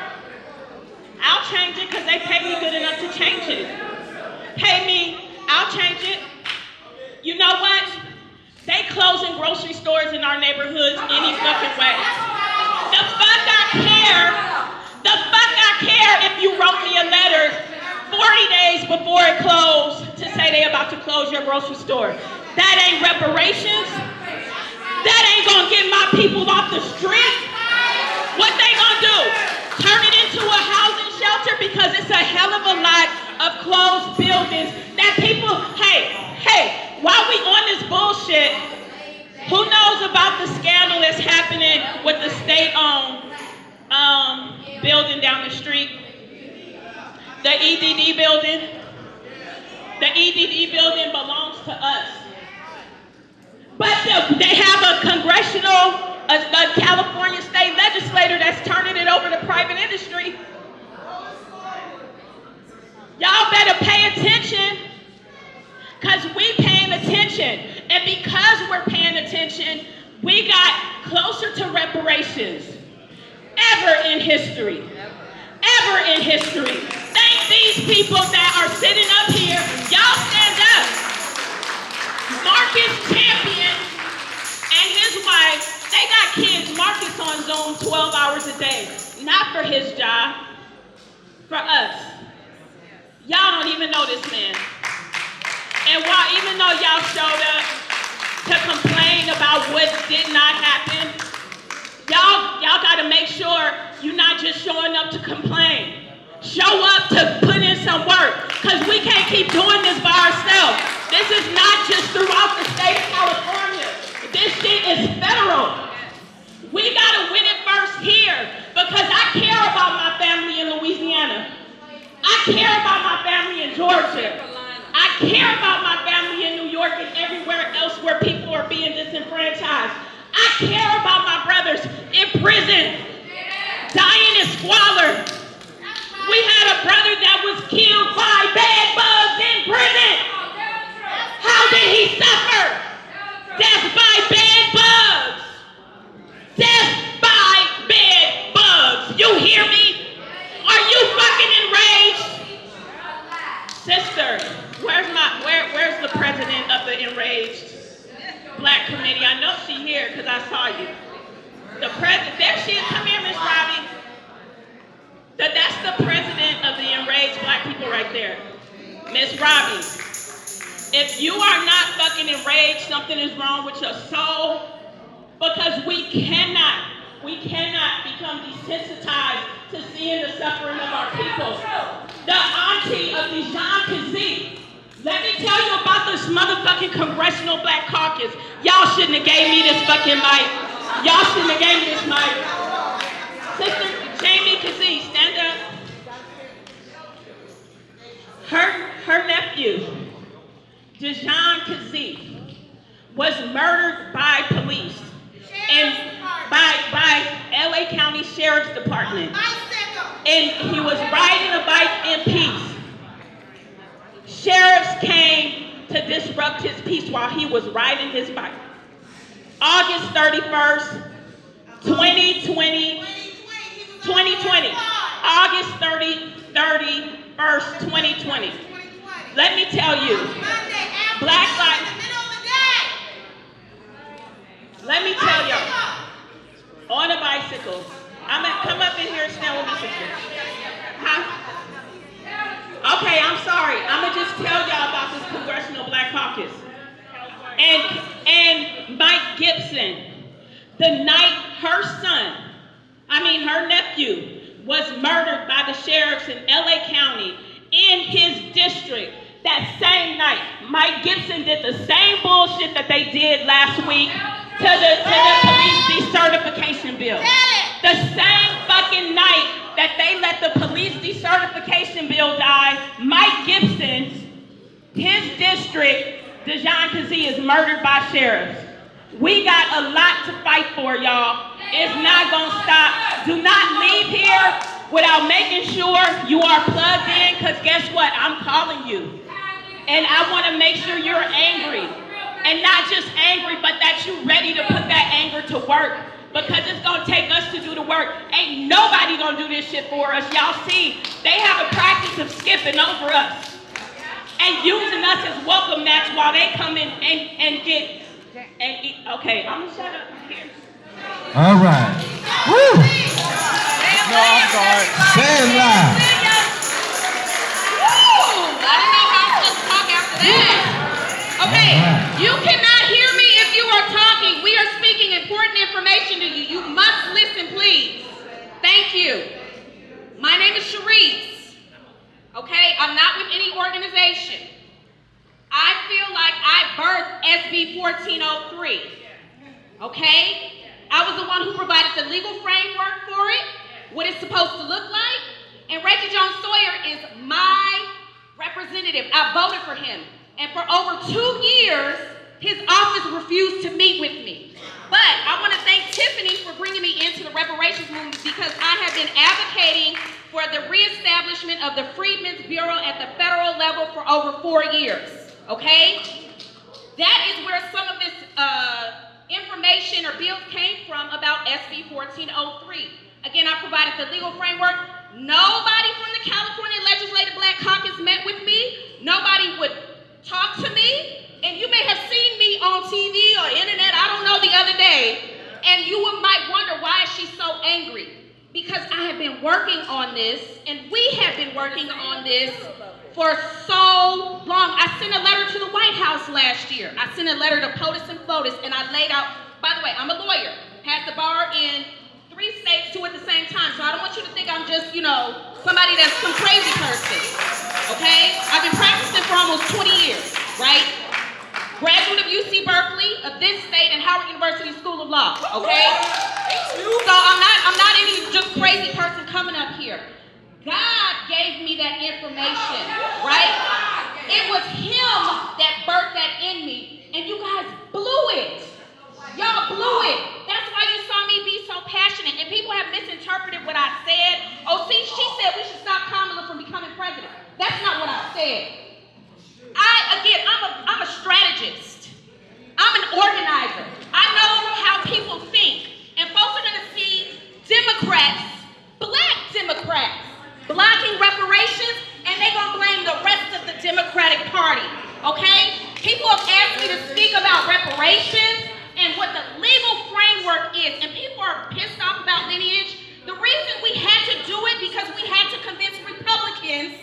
I'll change it because they pay me good enough to change it. Pay me, I'll change it. You know what? They closing grocery stores in our neighborhoods any fucking way. The fuck I care. The fuck I care if you wrote me a letter 40 days before it closed to say they about to close your grocery store. That ain't reparations. That ain't gonna get my people off the street. What they gonna do? Turn it into a housing shelter? Because it's a hell of a lot of closed buildings that people, hey, while we on this bullshit, who knows about the scandal that's happening with the state-owned building down the street? The EDD building? The EDD building belongs to us. But they have a congressional, a California state legislator that's turning it over to private industry. Y'all better pay attention, because we paying attention. And because we're paying attention, we got closer to reparations ever in history. Ever in history. Thank these people that are sitting up here. Y'all stand up. Marcus Champion and his wife, they got kids. Marcus on Zoom 12 hours a day. Not for his job, for us. Y'all don't even know this man. And while, even though y'all showed up to complain about what did not happen, y'all gotta make sure you're not just showing up to complain. Show up to put in some work, because we can't keep doing this by ourselves. This is not just throughout the state of California. This shit is federal. We gotta win it first here, because I care about my family in Louisiana. I care about my family in Georgia. I care about my family in New York and everywhere else where people are being disenfranchised. I care about my brothers in prison, dying in squalor. We had a brother that was killed by bed bugs in prison. How did he suffer? Death by bed bugs. Death by bed bugs. You hear me? Are you fucking enraged? Sister, where's the president of the Enraged Black Committee? I know she here because I saw you. The president, there she is. Come here, Miss Robbie. That's the president of the Enraged Black people right there. Miss Robbie. If you are not fucking enraged, something is wrong with your soul, because we cannot become desensitized to seeing the suffering of our people. The auntie of Dijon Kazee. Let me tell you about this motherfucking Congressional Black Caucus. Y'all shouldn't have gave me this fucking mic. Y'all shouldn't have gave me this mic. Sister Jamie Kazee, stand up. Her nephew, Dijon Kazee, was murdered by police and by LA County Sheriff's Department. And he was riding a bike in peace. Sheriffs came to disrupt his peace while he was riding his bike. August 31st, 2020. August 31st, 2020. Let me tell you, Black Lives, let me tell you, on a bicycle. I'm gonna come up in here and stand with me, sister. Huh? Okay, I'm sorry. I'm gonna just tell y'all about this Congressional Black Caucus. And Mike Gibson, the night her nephew was murdered by the sheriffs in LA County in his district. That same night, Mike Gibson did the same bullshit that they did last week to the police decertification bill. The same fucking night that they let the police decertification bill die, Mike Gibson, his district, Dijon Kazee, is murdered by sheriffs. We got a lot to fight for, y'all. It's not gonna stop. Do not leave here without making sure you are plugged in, because guess what? I'm calling you. And I want to make sure you're angry. And not just angry, but that you're ready to put that anger to work. because it's gonna take us to do the work. Ain't nobody gonna do this shit for us. Y'all see, they have a practice of skipping over us and using us as welcome mats while they come in and get and eat. Okay, I'm gonna shut up here. All right. Woo! No, I'm sorry. Say it loud. I didn't know how I was supposed to talk after that. Okay, you cannot hear me if you are talking. We are speaking important information to you. You must listen, please. Thank you. My name is Cheryce. Okay, I'm not with any organization. I feel like I birthed SB 1403. Okay? I was the one who provided the legal framework for it, what it's supposed to look like, and Reggie Jones Sawyer is my representative. I voted for him. And for over 2 years, his office refused to meet with me. But I want to thank Tiffany for bringing me into the reparations movement because I have been advocating for the reestablishment of the Freedmen's Bureau at the federal level for over 4 years. Okay? That is where some of this information or bills came from about SB 1403. Again, I provided the legal framework. Nobody from the California Legislative Black Caucus met with me. Nobody would talk to me. And you may have seen me on TV or internet, I don't know, the other day. And you might wonder, why is she so angry? Because I have been working on this, and we have been working on this for so long. I sent a letter to the White House last year. I sent a letter to POTUS and FOTUS, and I laid out, by the way, I'm a lawyer, had the bar in 3 states, 2 at the same time, so I don't want you to think I'm just, somebody that's some crazy person, okay? I've been practicing for almost 20 years, right? Graduate of UC Berkeley, of this state, and Howard University School of Law, okay? So I'm not any just crazy person coming up here. God gave me that information, right? It was him that birthed that in me, and you guys blew it. Y'all blew it. That's why you saw me be so passionate, and people have misinterpreted what I said. Oh, see, she said we should stop Kamilah from becoming president. That's not what I said. I'm a strategist. I'm an organizer. I know how people think. And folks are going to see Democrats, black Democrats, blocking reparations, and they're going to blame the rest of the Democratic Party, okay? People have asked me to speak about reparations and what the legal framework is, and people are pissed off about lineage. The reason we had to do it because we had to convince Republicans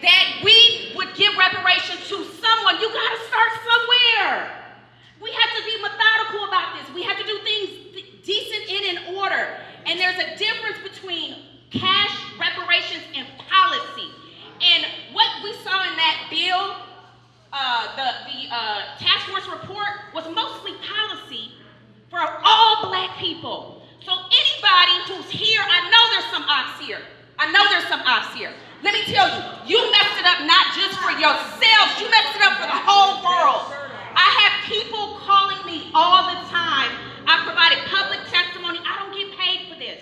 that we would give reparations to someone. You gotta start somewhere. We have to be methodical about this. We have to do things decent and in order. And there's a difference between cash reparations and policy. And what we saw in that bill, the task force report, was mostly policy for all black people. So anybody who's here, I know there's some ops here. Let me tell you, you messed it up not just for yourselves, you messed it up for the whole world. I have people calling me all the time. I provided public testimony. I don't get paid for this.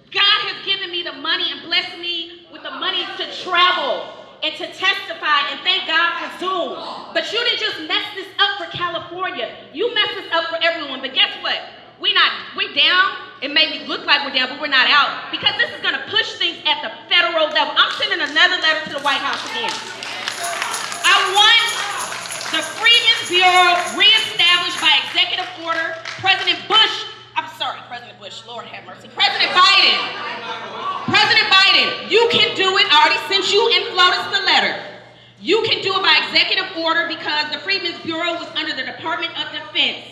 God has given me the money and blessed me with the money to travel and to testify, and thank God for Zoom. But you didn't just mess this up for California. You messed this up for everyone. But guess what? We're down. It may look like we're down, but we're not out, because this is going to push things at the federal level. I'm sending another letter to the White House again. I want the Freedmen's Bureau reestablished by executive order. President Bush, Lord have mercy. President Biden, you can do it. I already sent you and Flotus the letter. You can do it by executive order because the Freedmen's Bureau was under the Department of Defense,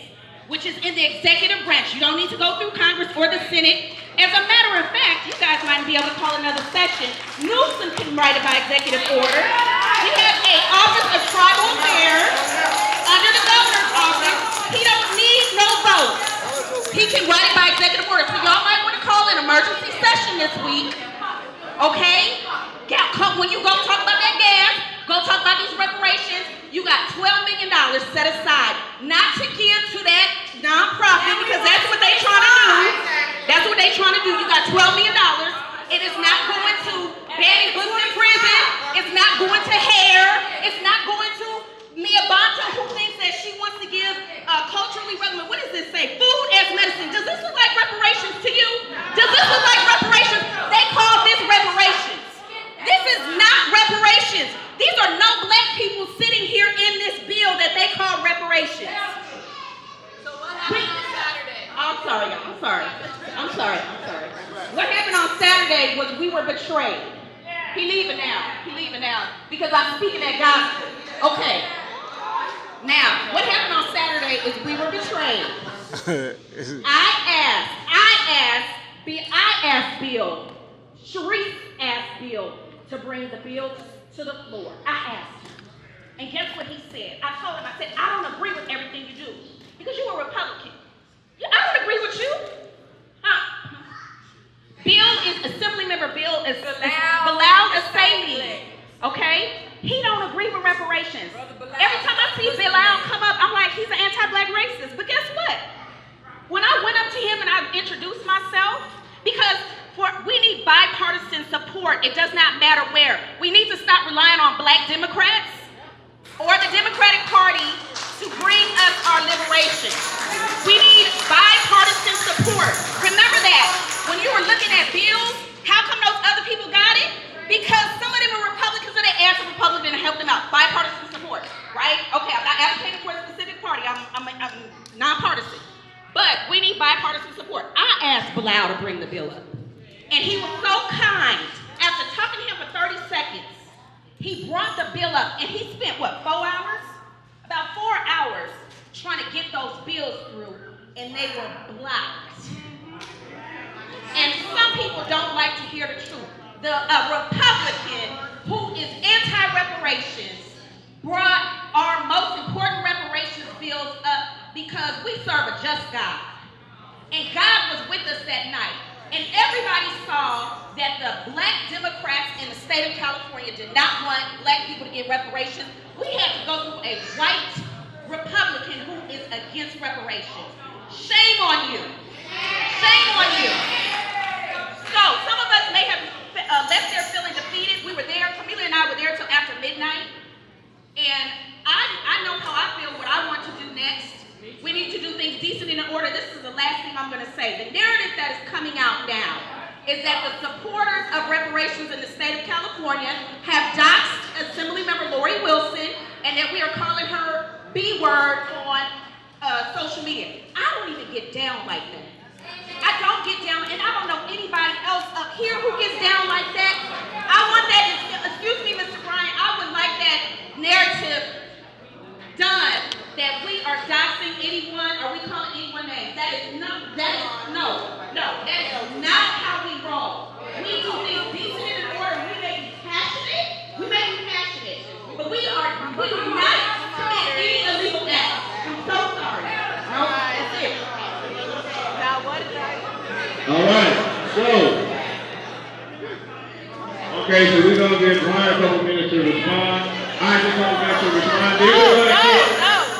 which is in the executive branch. You don't need to go through Congress or the Senate. As a matter of fact, you guys might be able to call another session. Newsom can write it by executive order. We have an Office of Tribal Affairs under the governor's office. He don't need no votes. He can write it by executive order. So y'all might want to call an emergency session this week, okay? When you go talk about that gas, go talk about these reparations, you got $12 million set aside, not to give to that nonprofit, because that's what they're trying to do. That's what they're trying to do. You got $12 million. It is not going to banning books in prison. It's not going to hair. It's not going to Mia Bonta, who thinks that she wants to give culturally relevant, what does this say? Food as medicine. Does this Saturday was we were betrayed. He leaving now because I'm speaking that gospel. Okay. Now, what happened on Saturday is we were betrayed. I asked Bill, Cheryce asked Bill to bring the bill to the floor. I asked him. And guess what he said? I told him, I said, I don't agree with everything you do because you are a Republican. I don't agree with you. Bill is Assemblymember Bill is Bilal Assaili. Okay? He don't agree with reparations. Every time I see Bilal come up, I'm like, he's an anti-black racist. But guess what? When I went up to him and I introduced myself, because we need bipartisan support. It does not matter where. We need to stop relying on black Democrats or the Democratic Party to bring us our liberation. We need bipartisan support. Remember that. When you were looking at bills, how come those other people got it? Because some of them were Republicans and they asked a Republican to help them out. Bipartisan support, right? Okay, I'm not advocating for a specific party. I'm nonpartisan. But we need bipartisan support. I asked Bilal to bring the bill up. And he was so kind. After talking to him for 30 seconds, he brought the bill up. And he spent, what, 4 hours? About 4 hours trying to get those bills through. And they were blocked. And some people don't like to hear the truth. The Republican who is anti-reparations brought our most important reparations bills up because we serve a just God. And God was with us that night. And everybody saw that the black Democrats in the state of California did not want black people to get reparations. We had to go through a white Republican who is against reparations. Shame on you. Shame on you. So some of us may have left there feeling defeated. We were there, Kamilah and I were there till after midnight. And I know how I feel, what I want to do next. We need to do things decent and in order. This is the last thing I'm going to say. The narrative that is coming out now is that the supporters of reparations in the state of California have doxed Assemblymember Lori Wilson and that we are calling her B-word on social media. I don't even get down like that. I don't get down, and I don't know anybody else up here who gets down like that. I want that, excuse me, Mr. Bryan, I would like that narrative done, that we are doxing anyone, or we calling anyone names. That is not how we roll. We do things decent and in order. We may be passionate, but we do not commit any illegal acts. I'm so sorry. No, that's it. Now what is that? All right, so we're going to give Bryan a couple minutes to respond. Isaac a couple minutes to respond.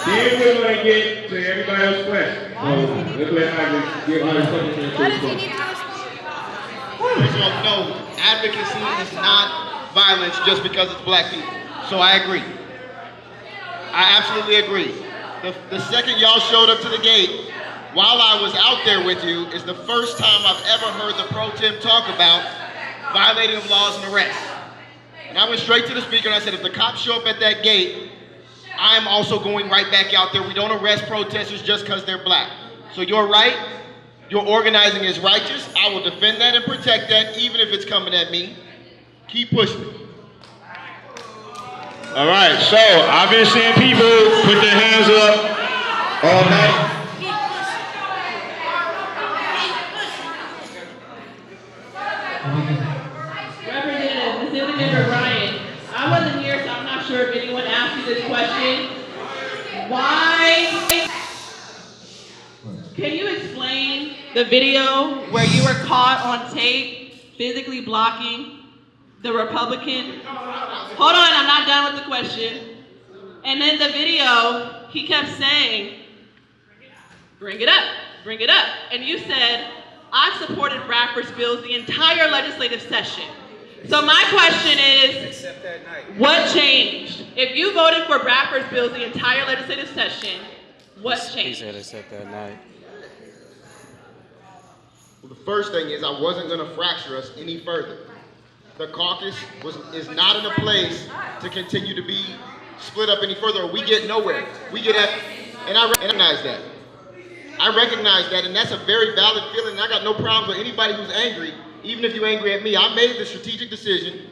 Then we're going to get to everybody else's questions. So let's let Isaac give Isaac a couple minutes to respond. First of all, no, advocacy is not violence just because it's black people. So I agree. I absolutely agree. The second y'all showed up to the gate, while I was out there with you, is the first time I've ever heard the pro tem talk about violating of laws and arrests. And I went straight to the speaker and I said, if the cops show up at that gate, I'm also going right back out there. We don't arrest protesters just because they're black. So you're right. Your organizing is righteous. I will defend that and protect that, even if it's coming at me. Keep pushing it. All right, so I've been seeing people put their hands up all night. Representative Assemblymember Bryan, I wasn't here, so I'm not sure if anyone asked you this question. Why? Can you explain the video where you were caught on tape physically blocking the Republican? Hold on, I'm not done with the question. And then the video, he kept saying, bring it up. And you said, I've supported Bradford's bills the entire legislative session. So my question is, what changed? If you voted for Bradford's bills the entire legislative session, what changed? He said except that night. Well, the first thing is I wasn't going to fracture us any further. The caucus is not in a place to continue to be split up any further, or we get nowhere. We get at, and I recognize that. I recognize that, and that's a very valid feeling, and I got no problem with anybody who's angry, even if you're angry at me, I made the strategic decision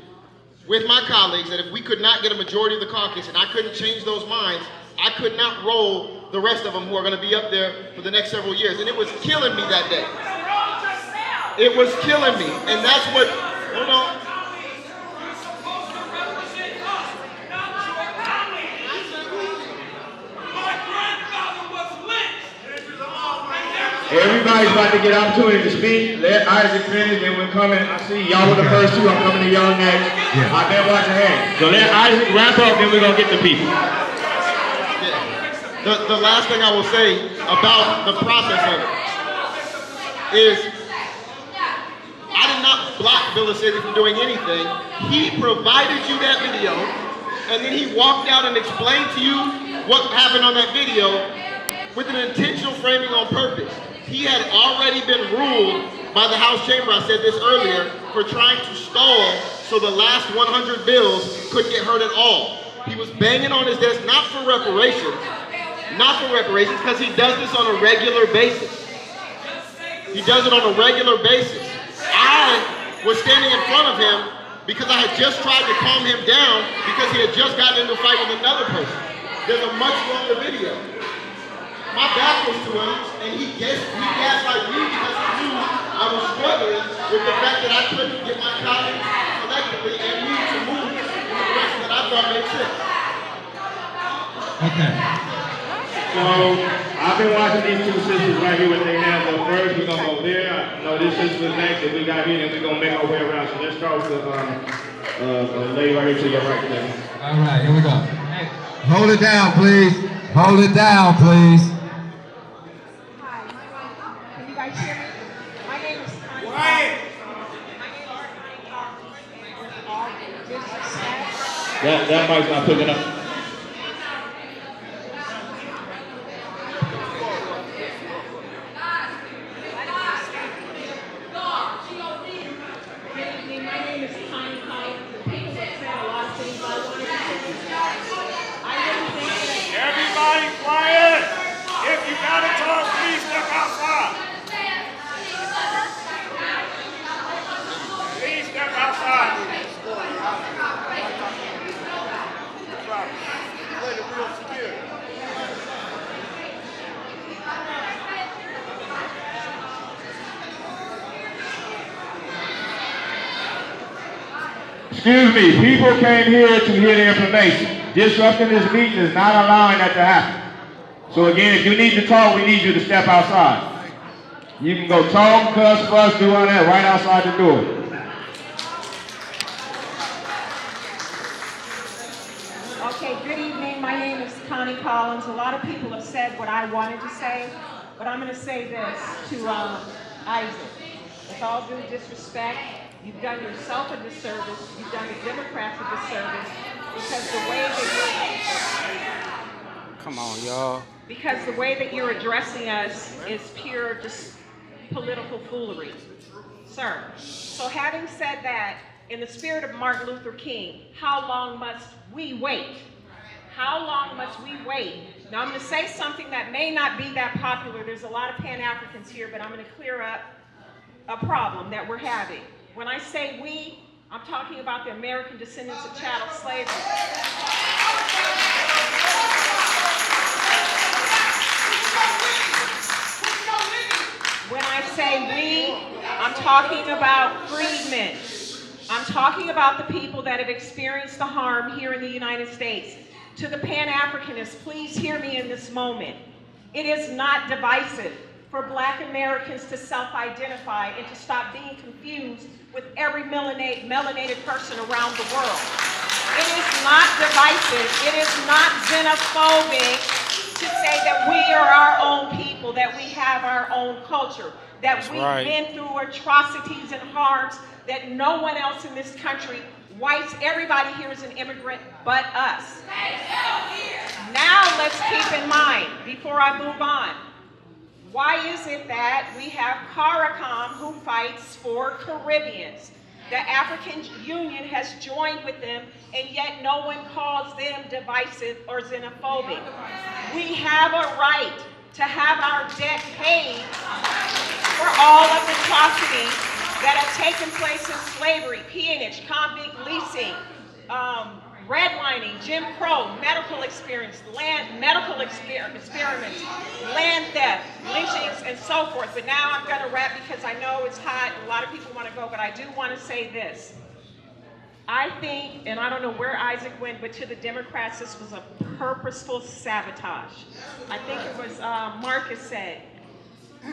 with my colleagues that if we could not get a majority of the caucus and I couldn't change those minds, I could not roll the rest of them who are going to be up there for the next several years. And it was killing me that day. It was killing me. And that's what, hold on. Everybody's about to get opportunity to speak. Let Isaac finish, then we're coming. I see y'all were the first two. I'm coming to y'all next. Yeah. I've been watching hands. So let Isaac wrap up, then we're going to get the people. The last thing I will say about the process of it is I did not block Bill City from doing anything. He provided you that video, and then he walked out and explained to you what happened on that video with an intentional framing on purpose. He had already been ruled by the House chamber, I said this earlier, for trying to stall so the last 100 bills couldn't get heard at all. He was banging on his desk, not for reparations, because he does this on a regular basis. He does it on a regular basis. I was standing in front of him because I had just tried to calm him down because he had just gotten into a fight with another person. There's a much longer video. My back was to him, and he gaslighted me because he knew I was struggling with the fact that I couldn't get my colleagues collectively and me to move in the direction that I thought made sense. Okay. So I've been watching these two sisters right here with their hands up first. We're going to go there. I know this sister was next, and we got here, and we're going to make our way around. So let's start with the lady right here to your right there. All right, here we go. Hey, hold it down, please. Hold it down, please. That mic's not picking up. My name is Connie Collins. People have said a lot of things I wanted to say. I didn't think that. Everybody quiet! If you gotta talk, please step outside. Please step outside. Excuse me, people came here to hear the information. Disrupting this meeting is not allowing that to happen. So again, if you need to talk, we need you to step outside. You can go talk, cuss, fuss, do all that right outside the door. Okay, good evening. My name is Connie Collins. A lot of people have said what I wanted to say, but I'm going to say this to Isaac. With all due disrespect, you've done yourself a disservice. You've done the Democrats a disservice because the way that you're... Come on, y'all. Because the way that you're addressing us is pure just political foolery, sir. So having said that, in the spirit of Martin Luther King, how long must we wait? How long must we wait? Now I'm going to say something that may not be that popular. There's a lot of Pan-Africans here, but I'm going to clear up a problem that we're having. When I say we, I'm talking about the American descendants of chattel slavery. When I say we, I'm talking about freedmen. I'm talking about the people that have experienced the harm here in the United States. To the Pan-Africanists, please hear me in this moment. It is not divisive for Black Americans to self-identify and to stop being confused with every melanated person around the world. It is not divisive. It is not xenophobic to say that we are our own people, that we have our own culture, that we've been through atrocities and harms that no one else in this country, whites, everybody here is an immigrant but us. Now let's keep in mind, before I move on, why is it that we have CARICOM who fights for Caribbeans? The African Union has joined with them, and yet no one calls them divisive or xenophobic. We have a right to have our debt paid for all of the atrocities that have taken place in slavery, peonage, convict leasing, redlining, Jim Crow, medical experiments, land theft, lynchings, and so forth. But now I'm going to wrap because I know it's hot and a lot of people want to go, but I do want to say this. I think, and I don't know where Isaac went, but to the Democrats, this was a purposeful sabotage. I think it was Marcus said,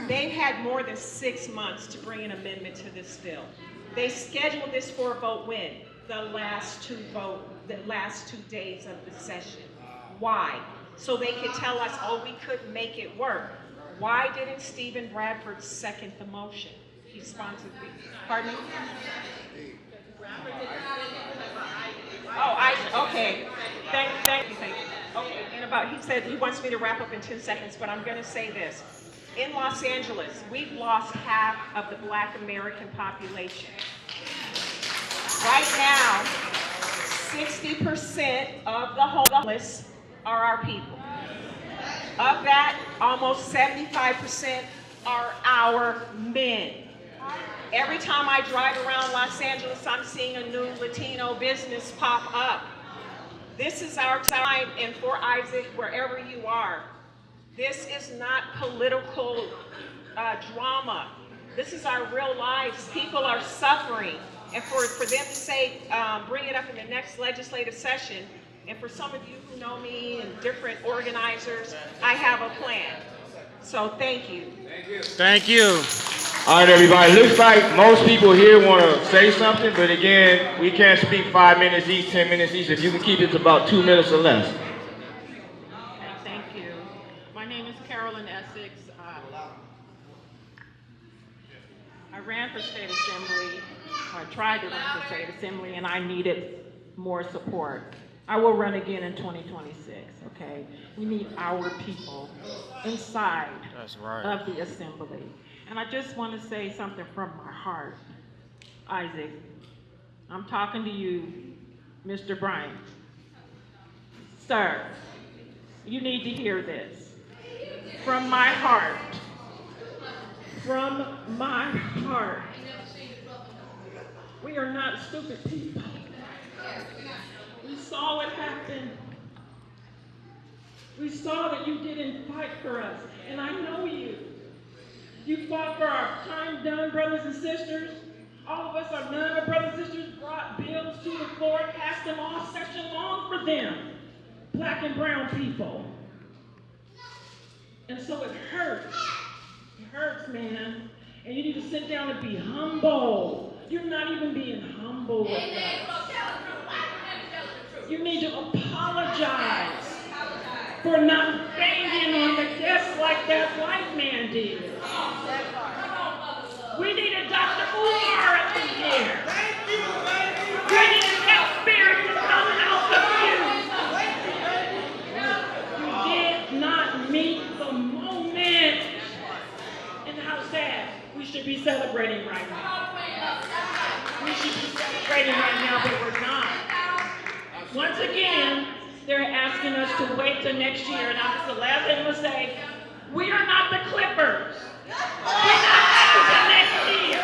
they've had more than 6 months to bring an amendment to this bill. They scheduled this for a vote when? The last two days of the session. Why? So they could tell us, oh, we couldn't make it work. Why didn't Stephen Bradford second the motion? He sponsored the, pardon me? Oh, okay. Thank you. Okay, he said he wants me to wrap up in 10 seconds, but I'm going to say this. In Los Angeles, we've lost half of the Black American population. Right now, 60% of the homeless are our people. Of that, almost 75% are our men. Every time I drive around Los Angeles, I'm seeing a new Latino business pop up. This is our time, and for Isaac, wherever you are, this is not political drama. This is our real lives. People are suffering. And for them to say, bring it up in the next legislative session, and for some of you who know me and different organizers, I have a plan. So thank you. Thank you. All right, everybody. Looks like most people here want to say something, but again, we can't speak 5 minutes each, 10 minutes each. If you can keep it to about 2 minutes or less. Thank you. My name is Carolyn Essex. I ran for state assembly. I tried to run for state assembly, and I needed more support. I will run again in 2026, okay? We need our people inside of the assembly. And I just want to say something from my heart. Isaac, I'm talking to you, Mr. Bryan. Sir, you need to hear this. From my heart. From my heart. We are not stupid people. We saw what happened. We saw that you didn't fight for us, and I know you. You fought for our time done brothers and sisters. All of us, our none of our brothers and sisters, brought bills to the floor, passed them all session long for them, Black and brown people. And so it hurts. It hurts, man. And you need to sit down and be humble. You're not even being humble with us. You need to apologize for not banging on the desk like that white man did. We need a Dr. Umar up in here. We need that spirit to come out of you. You did not meet the moment. And how sad. We should be celebrating right now. We should be celebrating right now, but we're not. Once again, they're asking us to wait till next year, and that's the last thing we'll say. We are not the Clippers. We're not until next year.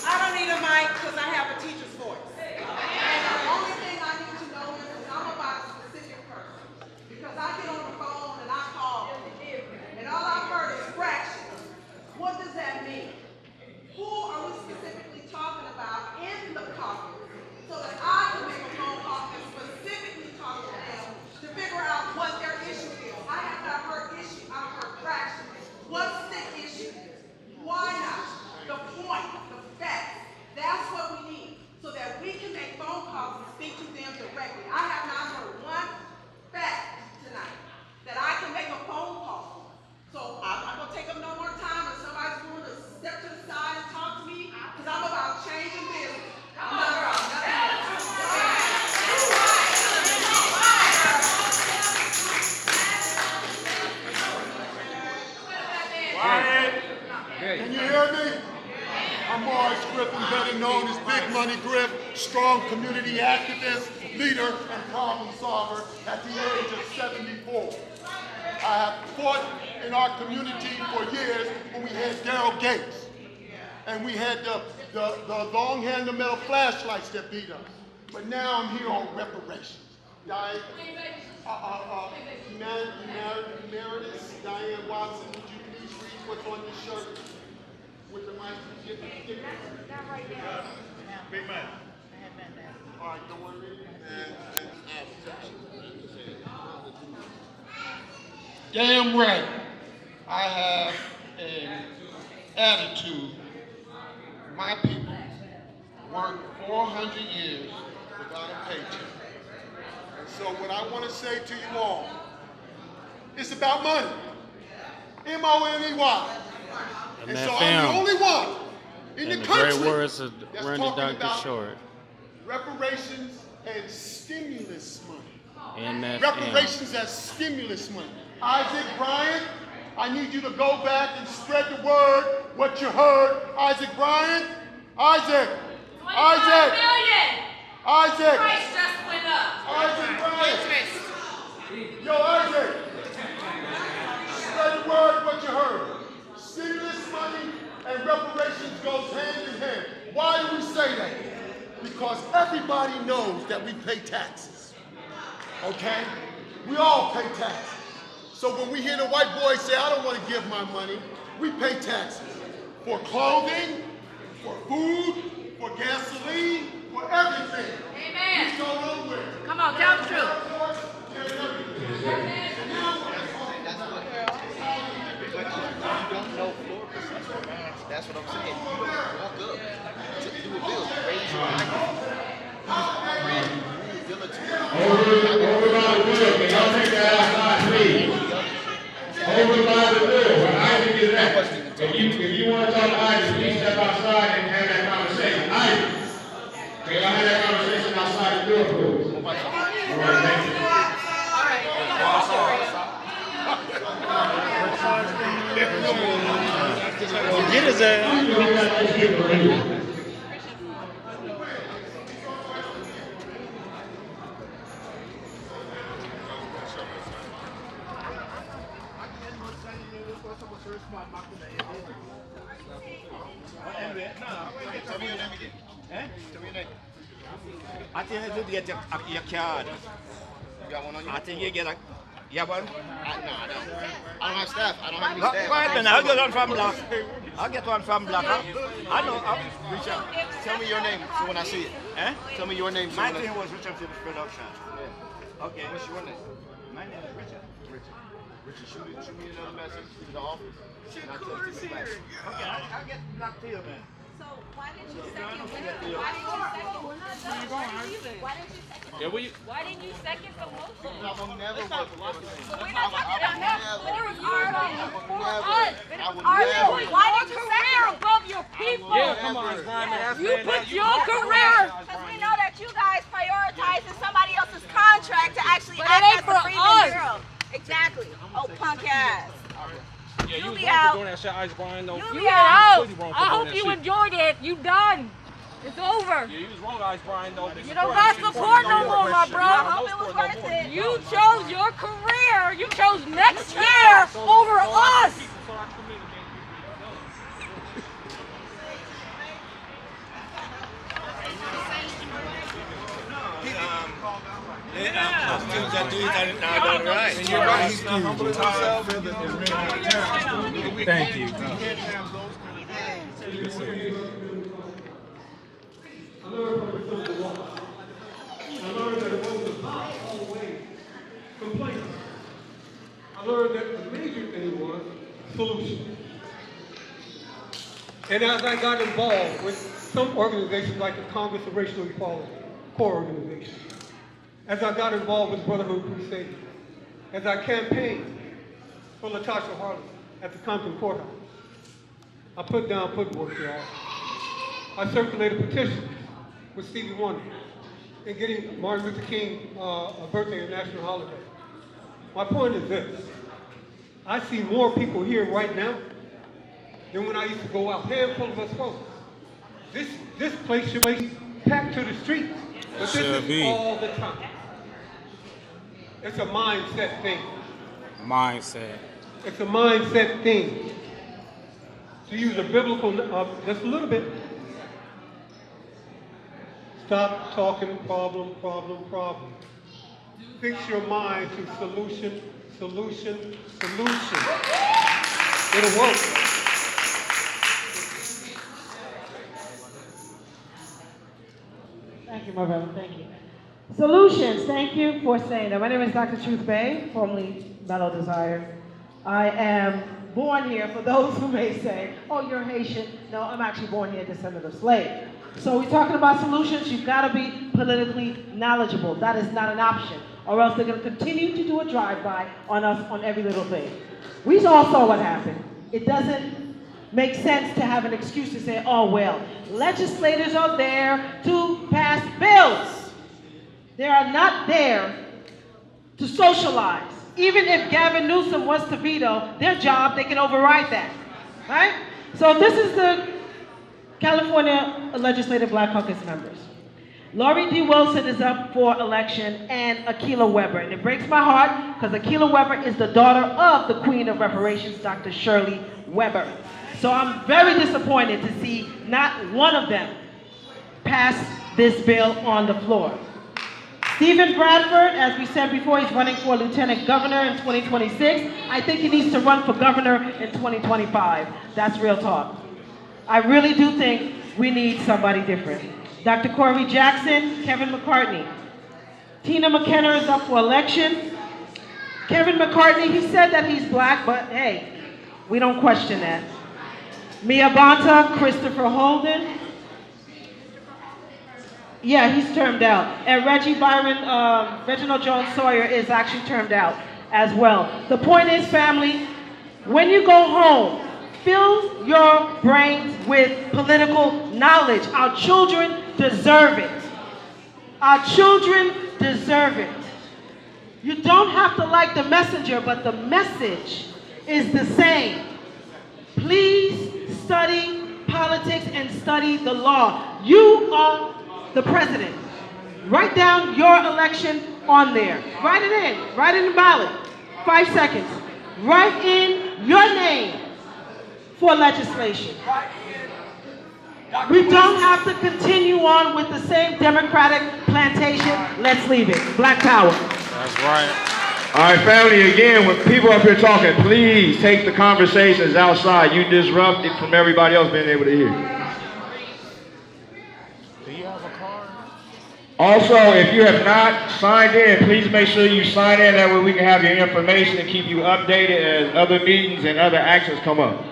I don't need a mic because I have a teacher's voice. And the only thing I need to know is I'm about a specific person. Because I get on the phone and I call and all I've heard is fractions. What does that mean? Who are we specifically talking about in the caucus so that I can make a phone call and specifically talk to them to figure out what their issue is? I have not heard issue, I've heard fractions. What's the issue? Why not? The point, the facts. That's what we need so that we can make phone calls and speak to them directly. I have not heard one fact tonight that I can make a phone call. So I'm not going to take up no more time if somebody's going to step to the side and talk to me because I'm about changing business. I'm not about nothing. Quiet. Can you hear me? Morris Griffin, better known as Big Money Griff, strong community activist, leader, and problem solver at the age of 74. I have fought in our community for years when we had Daryl Gates, and we had the long-handled metal flashlights that beat us. But now I'm here on reparations. Emeritus Diane Watson, would you please read what's on this shirt with the mic? Not right now. Big man. All right, don't want to read it? Damn right. I have an attitude. My people worked 400 years without a paycheck. And so what I want to say to you all, it's about money. M-O-N-E-Y. And so I'm the only one in the country great words of that's Randy talking Dr. about Short. reparations and stimulus money. And that Reparations as stimulus money. Isaac Bryan, I need you to go back and spread the word, what you heard. Isaac Bryan, Isaac, Isaac, Isaac, Price just went up. Isaac Bryan. Yo, Isaac, spread the word, what you heard. Stimulus money and reparations goes hand in hand. Why do we say that? Because everybody knows that we pay taxes, okay? We all pay taxes. So when we hear the white boys say, I don't want to give my money, we pay taxes for clothing, for food, for gasoline, for everything. Amen. We go nowhere. Come on, tell the truth. That's what I'm saying. You don't walk up to do a bill, raise your microphone. Over by the wheel, can y'all take that outside, please? Over by the wheel, where Isaac is at. If you want to talk to Isaac, please step outside and have that conversation. Isaac, can y'all have that conversation outside the door, please? All right, thank you. Get his ass. Tell me your name again. Tell me your name. I think you get your card. You got one on you? I think you get a. You have one? No, I don't. I don't have staff. I don't have any Go staff. ahead, then. I'll get one from Black. I'll get one from Black. I know. Reach out. Tell me your name so when I see it. Tell me your name. So My when I name was Richard Phillips Production. Yeah. Okay. What's your name? My name is Richard. Richard, shoot me another message to the office. And I'll text it back. Okay, I'll get Black to you, man. So why didn't you second? Why didn't you second? Why didn't you second? Yeah, Why didn't you second the motion? I will never work with them. We're not talking about that. But it was our money. For us. But it I was would our never. money. Why did you career above your people? Yeah, come on, Brian. You put your career. Because we know that you guys prioritizing somebody else's contract to actually act as the freedom girl. Exactly. Oh, punk ass. Yeah, you was be wrong out. for doing that shit, Ice Bryan. Though. You be out. I hope you enjoyed it. You done. It's over. Yeah, you was wrong, Ice Bryan. Though. You don't got support no more, my bro. I hope it was worth it. You chose your career. You chose next year over us. Things that do that now done right. And you're right. He's not humbling himself. Thank you. I learned that it wasn't about always complaining. I learned that the major thing was solution. And as I got involved with some organizations like the Congress of Racial Equality, core organization, as I got involved with Brotherhood Crusade, as I campaigned for Latasha Harley at the Compton Courthouse, I put down footwork, y'all. I circulated petitions with Stevie Wonder and getting Martin Luther King a birthday and national holiday. My point is this. I see more people here right now than when I used to go out. Handful of us folks. This place should be packed to the streets. But this is all the time. It's a mindset thing. Mindset. It's a mindset thing. To use a biblical, just a little bit. Stop talking problem, problem, problem. Fix your mind to solution, solution, solution. It'll work. Thank you, my brother. Thank you. Solutions. Thank you for saying that. My name is Dr. Truth Bay, formerly Mellow Desire. I am born here, for those who may say, oh, you're Haitian. No, I'm actually born here, descendant of slave. So we're talking about solutions. You've got to be politically knowledgeable. That is not an option, or else they're going to continue to do a drive-by on us on every little thing. We all saw what happened. It doesn't make sense to have an excuse to say, oh, well, legislators are there to pass bills. They are not there to socialize. Even if Gavin Newsom wants to veto their job, they can override that, right? So this is the California Legislative Black Caucus members. Laurie D. Wilson is up for election, and Akilah Weber. And it breaks my heart because Akilah Weber is the daughter of the Queen of Reparations, Dr. Shirley Weber. So I'm very disappointed to see not one of them pass this bill on the floor. Stephen Bradford, as we said before, he's running for lieutenant governor in 2026. I think he needs to run for governor in 2025. That's real talk. I really do think we need somebody different. Dr. Corey Jackson, Kevin McCartney. Tina McKenna is up for election. Kevin McCartney, he said that he's black, but hey, we don't question that. Mia Bonta, Christopher Holden. Yeah, he's termed out. And Reginald Jones Sawyer is actually termed out as well. The point is, family, when you go home, fill your brains with political knowledge. Our children deserve it. Our children deserve it. You don't have to like the messenger, but the message is the same. Please study politics and study the law. You are the president. Write down your election on there. Write it in. Write it in the ballot. 5 seconds. Write in your name for legislation. We don't have to continue on with the same Democratic plantation. Let's leave it. Black power. That's right. All right, family, again, when people up here talking, please take the conversations outside. You disrupt it from everybody else being able to hear. Also, if you have not signed in, please make sure you sign in. That way we can have your information and keep you updated as other meetings and other actions come up.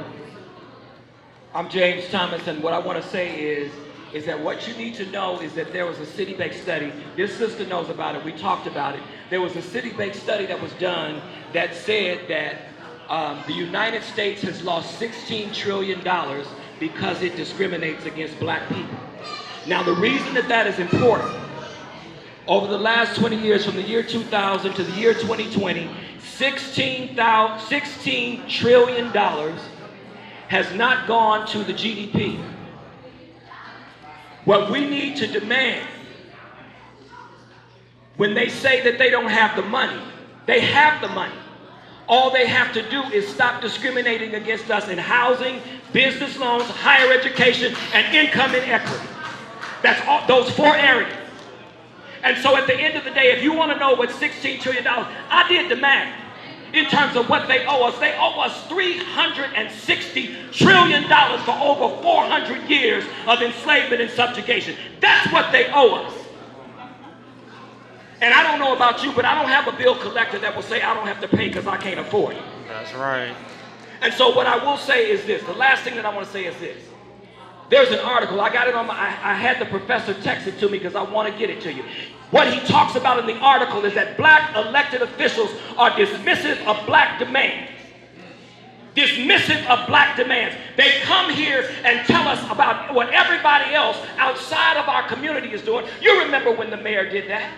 I'm James Thomas, and what I want to say is that what you need to know is that there was a city-based study. This sister knows about it. We talked about it. There was a city-based study that was done that said that the United States has lost $16 trillion because it discriminates against black people. Now, the reason that that is important, over the last 20 years, from the year 2000 to the year 2020, $16 trillion has not gone to the GDP. What we need to demand, when they say that they don't have the money, they have the money. All they have to do is stop discriminating against us in housing, business loans, higher education, and income inequity. That's all, those 4 areas. And so at the end of the day, if you want to know what $16 trillion, I did the math in terms of what they owe us. They owe us $360 trillion for over 400 years of enslavement and subjugation. That's what they owe us. And I don't know about you, but I don't have a bill collector that will say I don't have to pay because I can't afford it. That's right. And so what I will say is this. The last thing that I want to say is this. There's an article, I got it on I had the professor text it to me because I want to get it to you. What he talks about in the article is that black elected officials are dismissive of black demands. Dismissive of black demands. They come here and tell us about what everybody else outside of our community is doing. You remember when the mayor did that?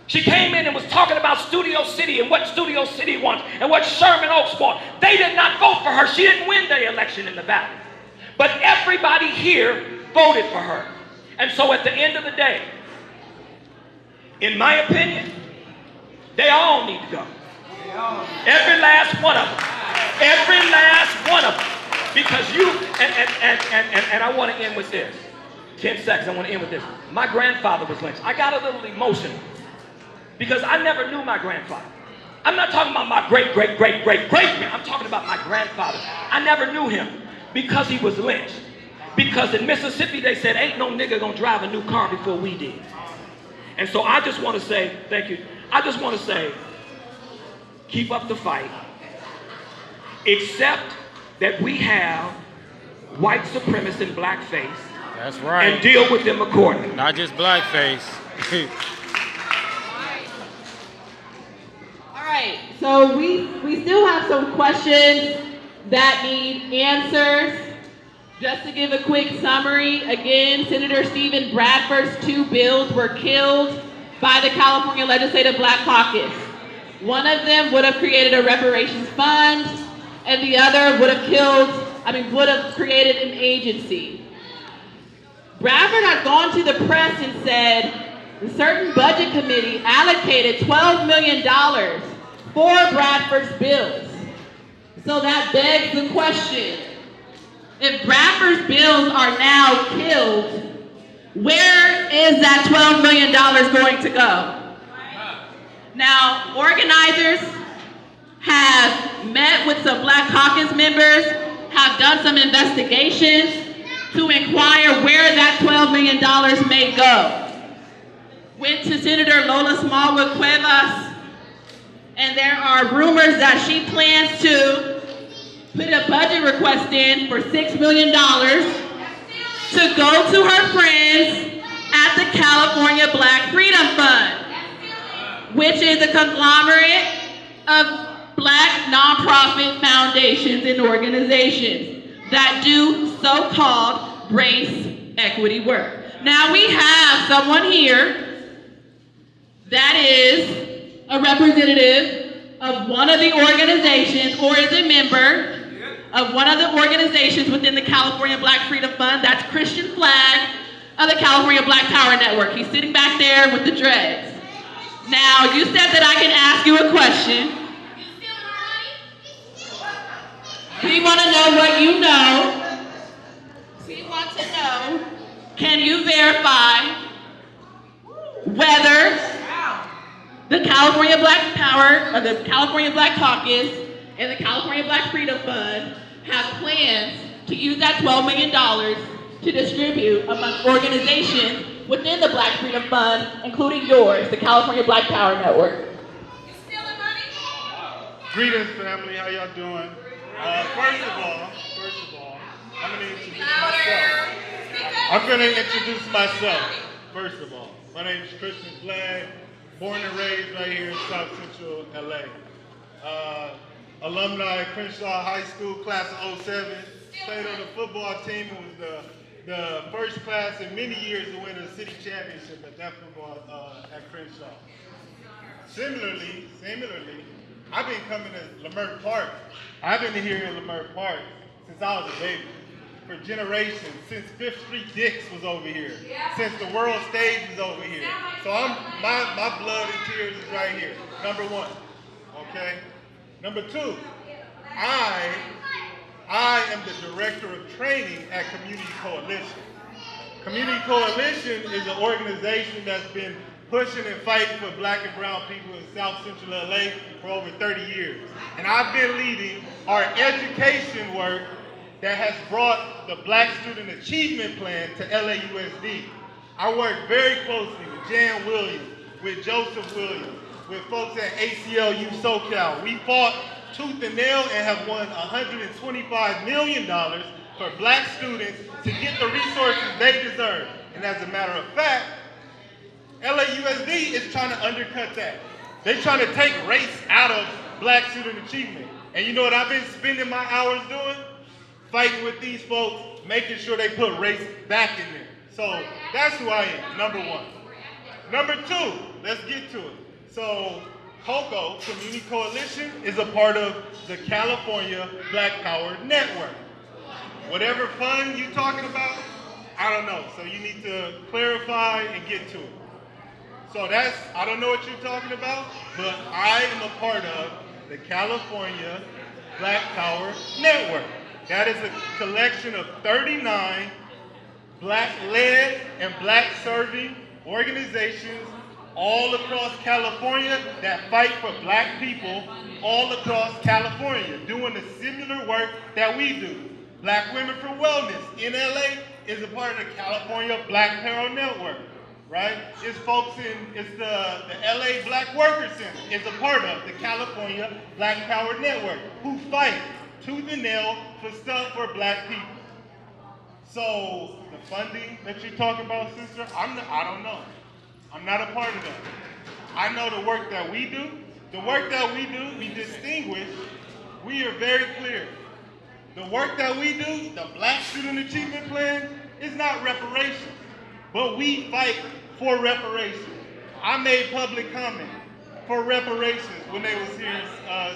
She came in and was talking about Studio City and what Studio City wants and what Sherman Oaks wants. They did not vote for her. She didn't win the election in the valley. But everybody here voted for her. And so at the end of the day, in my opinion, they all need to go. Every last one of them. Every last one of them. Because you, and I want to end with this. 10 seconds, I want to end with this. My grandfather was lynched. I got a little emotional because I never knew my grandfather. I'm not talking about my great. I'm talking about my grandfather. I never knew him because he was lynched. Because in Mississippi, they said, ain't no nigga gonna drive a new car before we did. And so I just want to say, thank you. I just want to say, keep up the fight. Accept that we have white supremacists in blackface. That's right. And deal with them accordingly. Not just blackface. All right, so we still have some questions that need answers. Just to give a quick summary, again, Senator Stephen Bradford's 2 bills were killed by the California Legislative Black Caucus. One of them would have created a reparations fund, and the other would have created an agency. Bradford had gone to the press and said a certain budget committee allocated $12 million for Bradford's bills. So that begs the question, if Bradford's bills are now killed, where is that $12 million going to go? Now, organizers have met with some Black Caucus members, have done some investigations to inquire where that $12 million may go. Went to Senator Lola Smallwood Cuevas, and there are rumors that she plans to put a budget request in for $6 million to go to her friends at the California Black Freedom Fund, which is a conglomerate of Black nonprofit foundations and organizations that do so-called race equity work. Now we have someone here that is a representative of one of the organizations or is a member of one of the organizations within the California Black Freedom Fund. That's Christian Flag of the California Black Power Network. He's sitting back there with the dreads. Now, you said that I can ask you a question. We want to know what you know. We want to know, can you verify whether the California Black Power, or the California Black Caucus, and the California Black Freedom Fund have plans to use that $12 million to distribute among organizations within the Black Freedom Fund, including yours, the California Black Power Network? Greetings, family. How y'all doing? First of all, I'm going to introduce myself. First of all, my name is Christian Flag, born and raised right here in South Central LA. Alumni of Crenshaw High School, class of 07. Played on the football team and was the first class in many years to win a city championship at that football at Crenshaw. Similarly, I've been coming to Leimert Park. I've been here in Leimert Park since I was a baby. For generations, since 5th Street Dix was over here, since the world stage was over here. So my blood and tears is right here, number one, okay? Number two, I am the director of training at Community Coalition. Community Coalition is an organization that's been pushing and fighting for Black and brown people in South Central LA for over 30 years. And I've been leading our education work that has brought the Black Student Achievement Plan to LAUSD. I work very closely with Jan Williams, with Joseph Williams, with folks at ACLU SoCal. We fought tooth and nail and have won $125 million for Black students to get the resources they deserve. And as a matter of fact, LAUSD is trying to undercut that. They're trying to take race out of Black student achievement. And you know what I've been spending my hours doing? Fighting with these folks, making sure they put race back in there. So that's who I am, number one. Number two, let's get to it. So COCO, Community Coalition, is a part of the California Black Power Network. Whatever fund you're talking about, I don't know. So you need to clarify and get to it. So that's, I don't know what you're talking about, but I am a part of the California Black Power Network. That is a collection of 39 Black-led and Black-serving organizations all across California that fight for Black people all across California, doing the similar work that we do. Black Women for Wellness in LA is a part of the California Black Power Network, right? It's folks it's the LA Black Worker Center is a part of the California Black Power Network, who fight tooth and nail for stuff for Black people. So the funding that you're talking about, sister, I don't know. I'm not a part of that. I know the work that we do. The work that we do, we distinguish. We are very clear. The work that we do, the Black Student Achievement Plan, is not reparations, but we fight for reparations. I made public comment for reparations when they was here in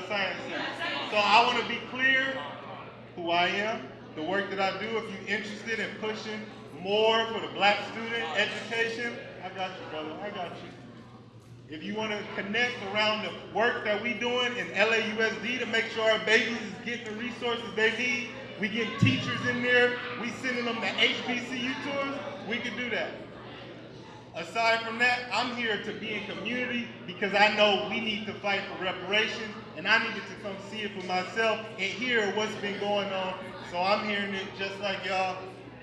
Science Center. So I want to be clear who I am, the work that I do. If you're interested in pushing more for the Black student education, I got you, brother. I got you. If you want to connect around the work that we doing in LAUSD to make sure our babies is getting the resources they need, we get teachers in there, we sending them to HBCU tours, we can do that. Aside from that, I'm here to be in community because I know we need to fight for reparations, and I needed to come see it for myself and hear what's been going on. So I'm hearing it just like y'all.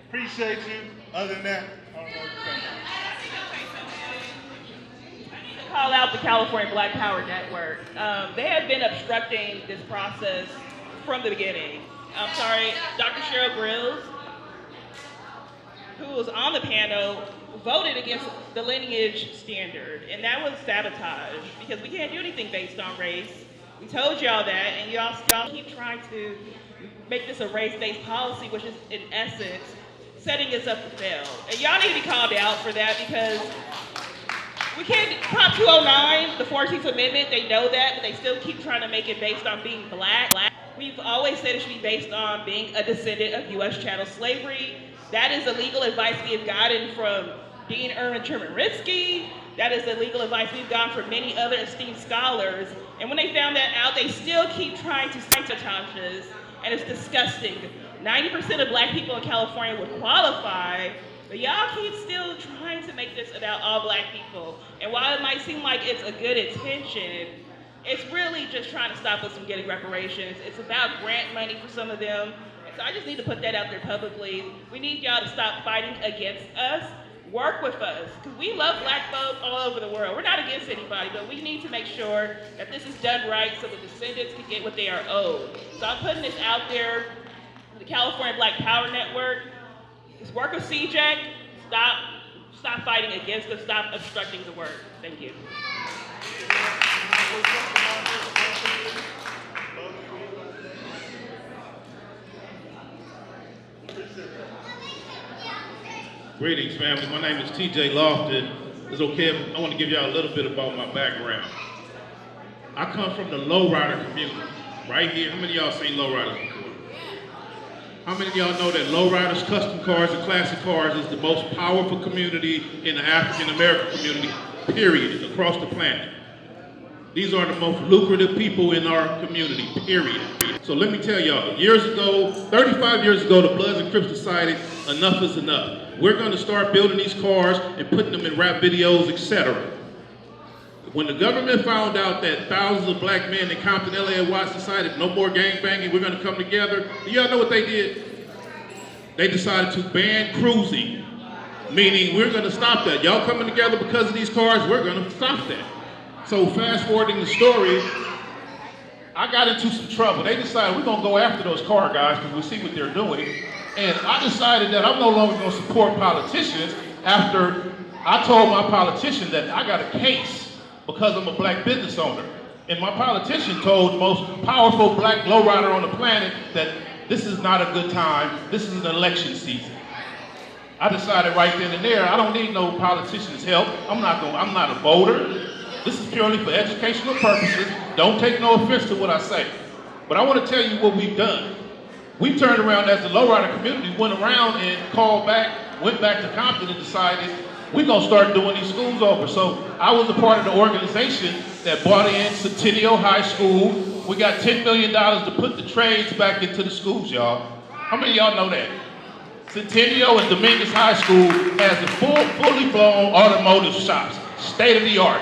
Appreciate you. Other than that, I don't know what to say. Call out the California Black Power Network. They have been obstructing this process from the beginning. I'm sorry, Dr. Cheryl Grills, who was on the panel, voted against the lineage standard, and that was sabotage because we can't do anything based on race. We told y'all that, and y'all still keep trying to make this a race-based policy, which is in essence setting us up to fail. And y'all need to be called out for that because we can't, Prop 209, the 14th Amendment, they know that, but they still keep trying to make it based on being black. We've always said it should be based on being a descendant of U.S. chattel slavery. That is the legal advice we have gotten from Dean Erwin Chemerinsky. That is the legal advice we've gotten from many other esteemed scholars. And when they found that out, they still keep trying to sabotage us, and it's disgusting. 90% of Black people in California would qualify, but y'all keep still trying to make this about all Black people. And while it might seem like it's a good intention, it's really just trying to stop us from getting reparations. It's about grant money for some of them. And so I just need to put that out there publicly. We need y'all to stop fighting against us. Work with us, because we love Black folks all over the world. We're not against anybody, but we need to make sure that this is done right so the descendants can get what they are owed. So I'm putting this out there, the California Black Power Network. Just work with CJAC. Stop fighting against us. Stop obstructing the work. Thank you. Greetings, family. My name is TJ Lofton. It's okay if I want to give y'all a little bit about my background. I come from the lowrider community, right here. How many of y'all seen lowriders before? How many of y'all know that lowriders, custom cars, and classic cars is the most powerful community in the African American community, period, across the planet? These are the most lucrative people in our community, period. So let me tell y'all, years ago, 35 years ago, the Bloods and Crips decided enough is enough. We're gonna start building these cars and putting them in rap videos, etc. When the government found out that thousands of Black men in Compton, LA, and Watts decided no more gang banging, we're gonna come together, do y'all know what they did? They decided to ban cruising, meaning we're gonna stop that. Y'all coming together because of these cars, we're gonna stop that. So fast forwarding the story, I got into some trouble. They decided we're gonna go after those car guys because we see what they're doing. And I decided that I'm no longer gonna support politicians after I told my politician that I got a case because I'm a Black business owner. And my politician told the most powerful Black lowrider on the planet that this is not a good time, this is an election season. I decided right then and there, I don't need no politician's help. I'm not a voter. This is purely for educational purposes. Don't take no offense to what I say. But I want to tell you what we've done. We turned around as the lowrider community, went around and called back went back to Compton and decided we're gonna start doing these schools over. So I was a part of the organization that brought in Centennial High School. We got $10 million to put the trades back into the schools, y'all. How many of y'all know that? Centennial and Dominguez High School has the fully blown automotive shops, state of the art.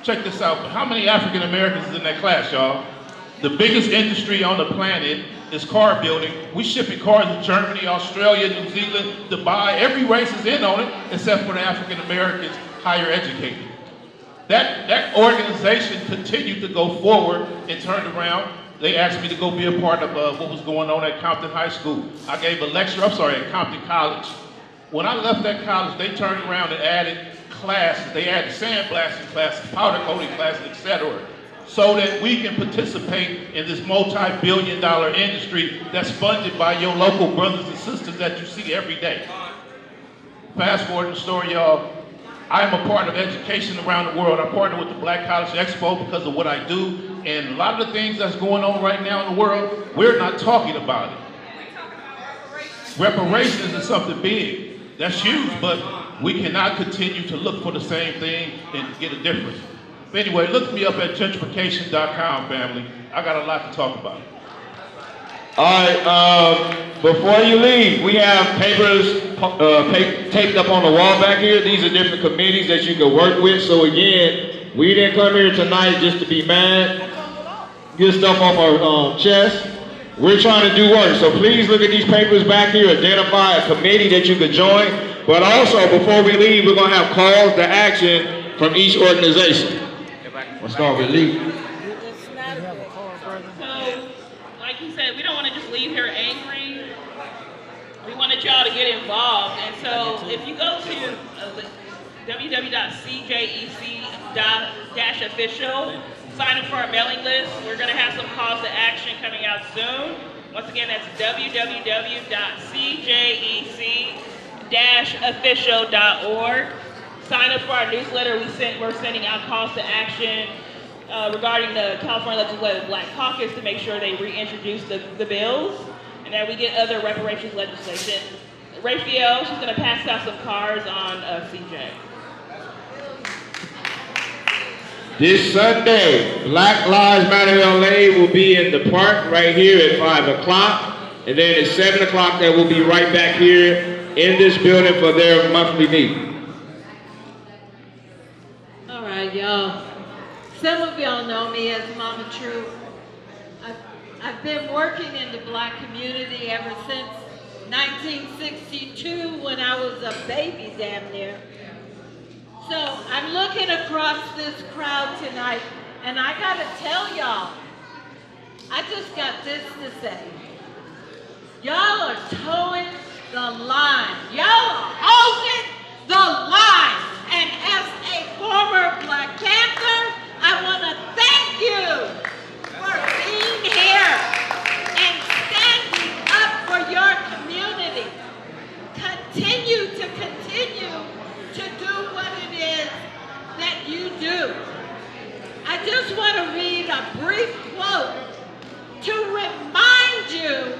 Check this out, how many African Americans is in that class, y'all? The biggest industry on the planet is car building. We shipping cars to Germany, Australia, New Zealand, Dubai. Every race is in on it, except for the African Americans higher educated. That organization continued to go forward and turned around. They asked me to go be a part of what was going on at Compton High School. I gave a lecture, at Compton College. When I left that college, they turned around and added classes. They added sandblasting classes, powder coating classes, etc., so that we can participate in this multi-billion-dollar industry that's funded by your local brothers and sisters that you see every day. Fast forward the story, y'all. I am a part of education around the world. I partner with the Black College Expo because of what I do. And a lot of the things that's going on right now in the world, we're not talking about it. Reparations is something big. That's huge, but we cannot continue to look for the same thing and get a difference. But anyway, look me up at gentrification.com, family. I got a lot to talk about. All right, before you leave, we have papers taped up on the wall back here. These are different committees that you can work with. So again, we didn't come here tonight just to be mad, get stuff off our chest. We're trying to do work. So please look at these papers back here, identify a committee that you could join. But also, before we leave, we're gonna have calls to action from each organization. We'll start with Lee. Like you said, we don't want to just leave here angry. We wanted y'all to get involved. And so if you go to www.cjec.official, sign up for our mailing list. We're going to have some calls to action coming out soon. Once again, that's www.cjec-official.org. Sign up for our newsletter. We're sending out calls to action regarding the California Legislative Black Caucus to make sure they reintroduce the bills and that we get other reparations legislation. Raphael, she's going to pass out some cards on CJ. This Sunday, Black Lives Matter LA will be in the park right here at 5 o'clock. And then at 7 o'clock, they will be right back here in this building for their monthly meeting. All right, y'all. Some of y'all know me as Mama True. I've been working in the Black community ever since 1962 when I was a baby damn near. So I'm looking across this crowd tonight and I gotta tell y'all, I just got this to say. Y'all are towing the line. Y'all are holding the line. And as a former Black Panther, I want to thank you for being here and standing up for your community. Continue to do what it is that you do. I just want to read a brief quote to remind you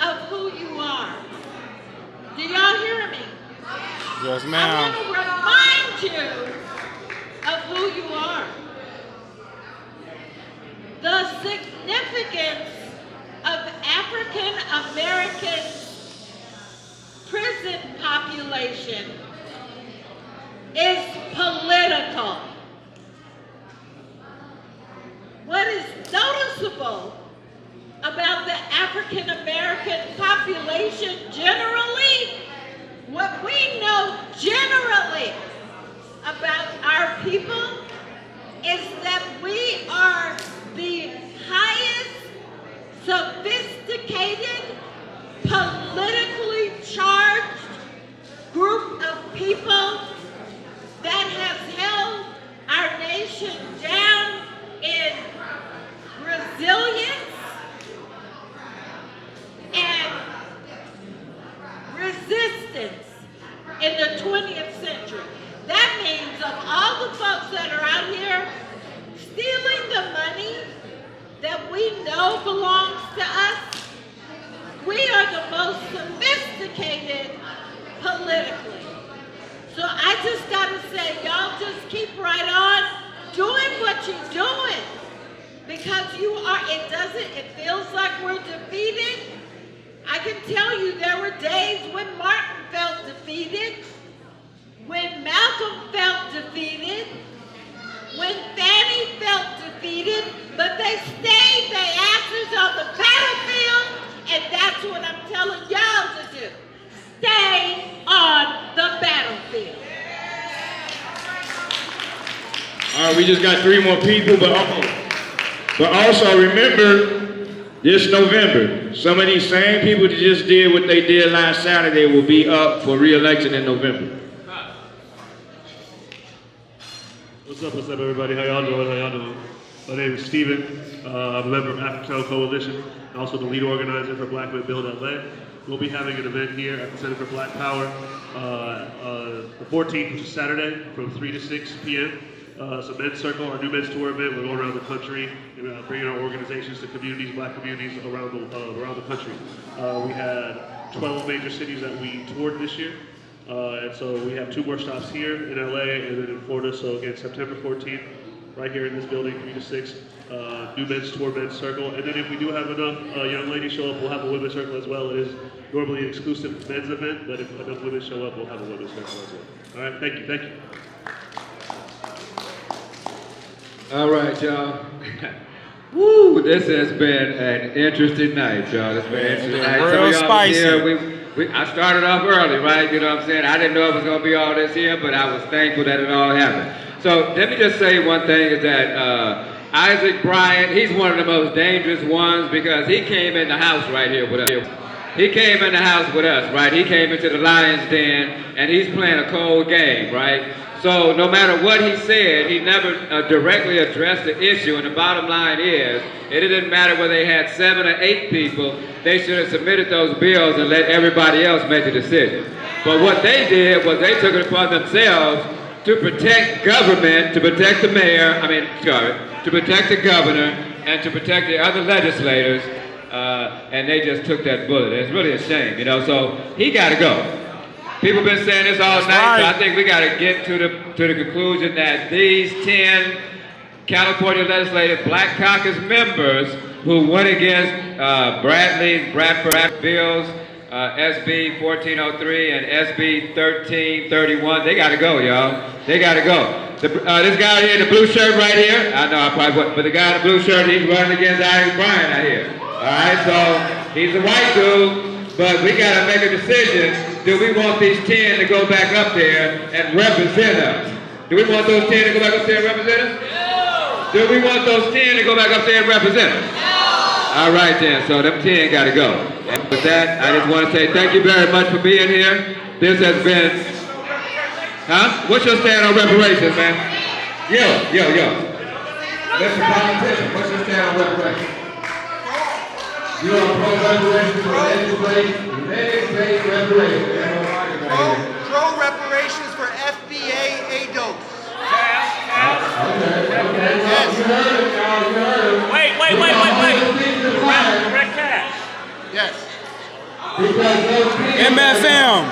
of who you are. Do y'all hear me? Yes, I ma'am. want to remind you of who you are. The significance of African American prison population is political. What is noticeable about the African American population generally, what we know generally about our people is that we are the highest sophisticated, politically charged group of people that has held our nation down in resilience and resistance in the 20th century. That means of all the folks that are out here stealing the money that we know belongs to us, we are the most sophisticated politically. So I just gotta say, y'all just keep right on doing what you're doing. Because it feels like we're defeated. I can tell you there were days when Martin felt defeated, when Malcolm felt defeated, when Fannie felt defeated, but they stayed their asses on the battlefield, and that's what I'm telling y'all to do. Stay on the battlefield. All right, we just got 3 more people, but also remember, this November, some of these same people that just did what they did last Saturday will be up for re-election in November. What's up, everybody? How y'all doing? My name is Steven. I'm a member of Africatown Coalition, also the lead organizer for Black Men Build LA. We'll be having an event here at the Center for Black Power the 14th, which is Saturday, from 3 to 6 p.m. It's a men's circle, our new men's tour event. We're going around the country and bringing our organizations to communities, black communities around the country. We had 12 major cities that we toured this year. And so we have 2 more stops here in LA and then in Florida. So again, September 14th, right here in this building, 3 to 6, new men's tour, men's circle. And then if we do have enough young ladies show up, we'll have a women's circle as well. It is normally an exclusive men's event, but if enough women show up, we'll have a women's circle as well. All right, thank you. All right, y'all. Woo, this has been an interesting night, y'all. It's been an interesting night. Real spicy. Here, I started off early, right? You know what I'm saying? I didn't know it was going to be all this here, but I was thankful that it all happened. So let me just say one thing is that Isaac Bryan, he's one of the most dangerous ones because he came in the house right here with us. He came in the house with us, right? He came into the lion's den, and he's playing a cold game, right? So no matter what he said, he never directly addressed the issue, and the bottom line is, it didn't matter whether they had 7 or 8 people, they should have submitted those bills and let everybody else make the decision. But what they did was they took it upon themselves to protect government, to protect the mayor, to protect the governor, and to protect the other legislators, and they just took that bullet. It's really a shame, you know, so he got to go. People have been saying this all night, so I think we got to get to the conclusion that these 10 California legislative Black Caucus members who went against Bradford bills, SB 1403 and SB 1331, they got to go, y'all. They got to go. This guy here in the blue shirt right here, I know I probably wouldn't, but the guy in the blue shirt, he's running against Isaac Bryan out here. All right, so he's a white dude, but we got to make a decision. Do we want these 10 to go back up there and represent us? Do we want those 10 to go back up there and represent us? No. Do we want those 10 to go back up there and represent us? No. All right then, so them 10 got to go. And with that, I just want to say thank you very much for being here. This has been, What's your stand on reparations, man? Yo. Mr. Politician, what's your stand on reparations? You are pro-reparations for legislation, reparations. Pro-reparations for FBA ADOS. Wait. Direct cash. Yes. MFM.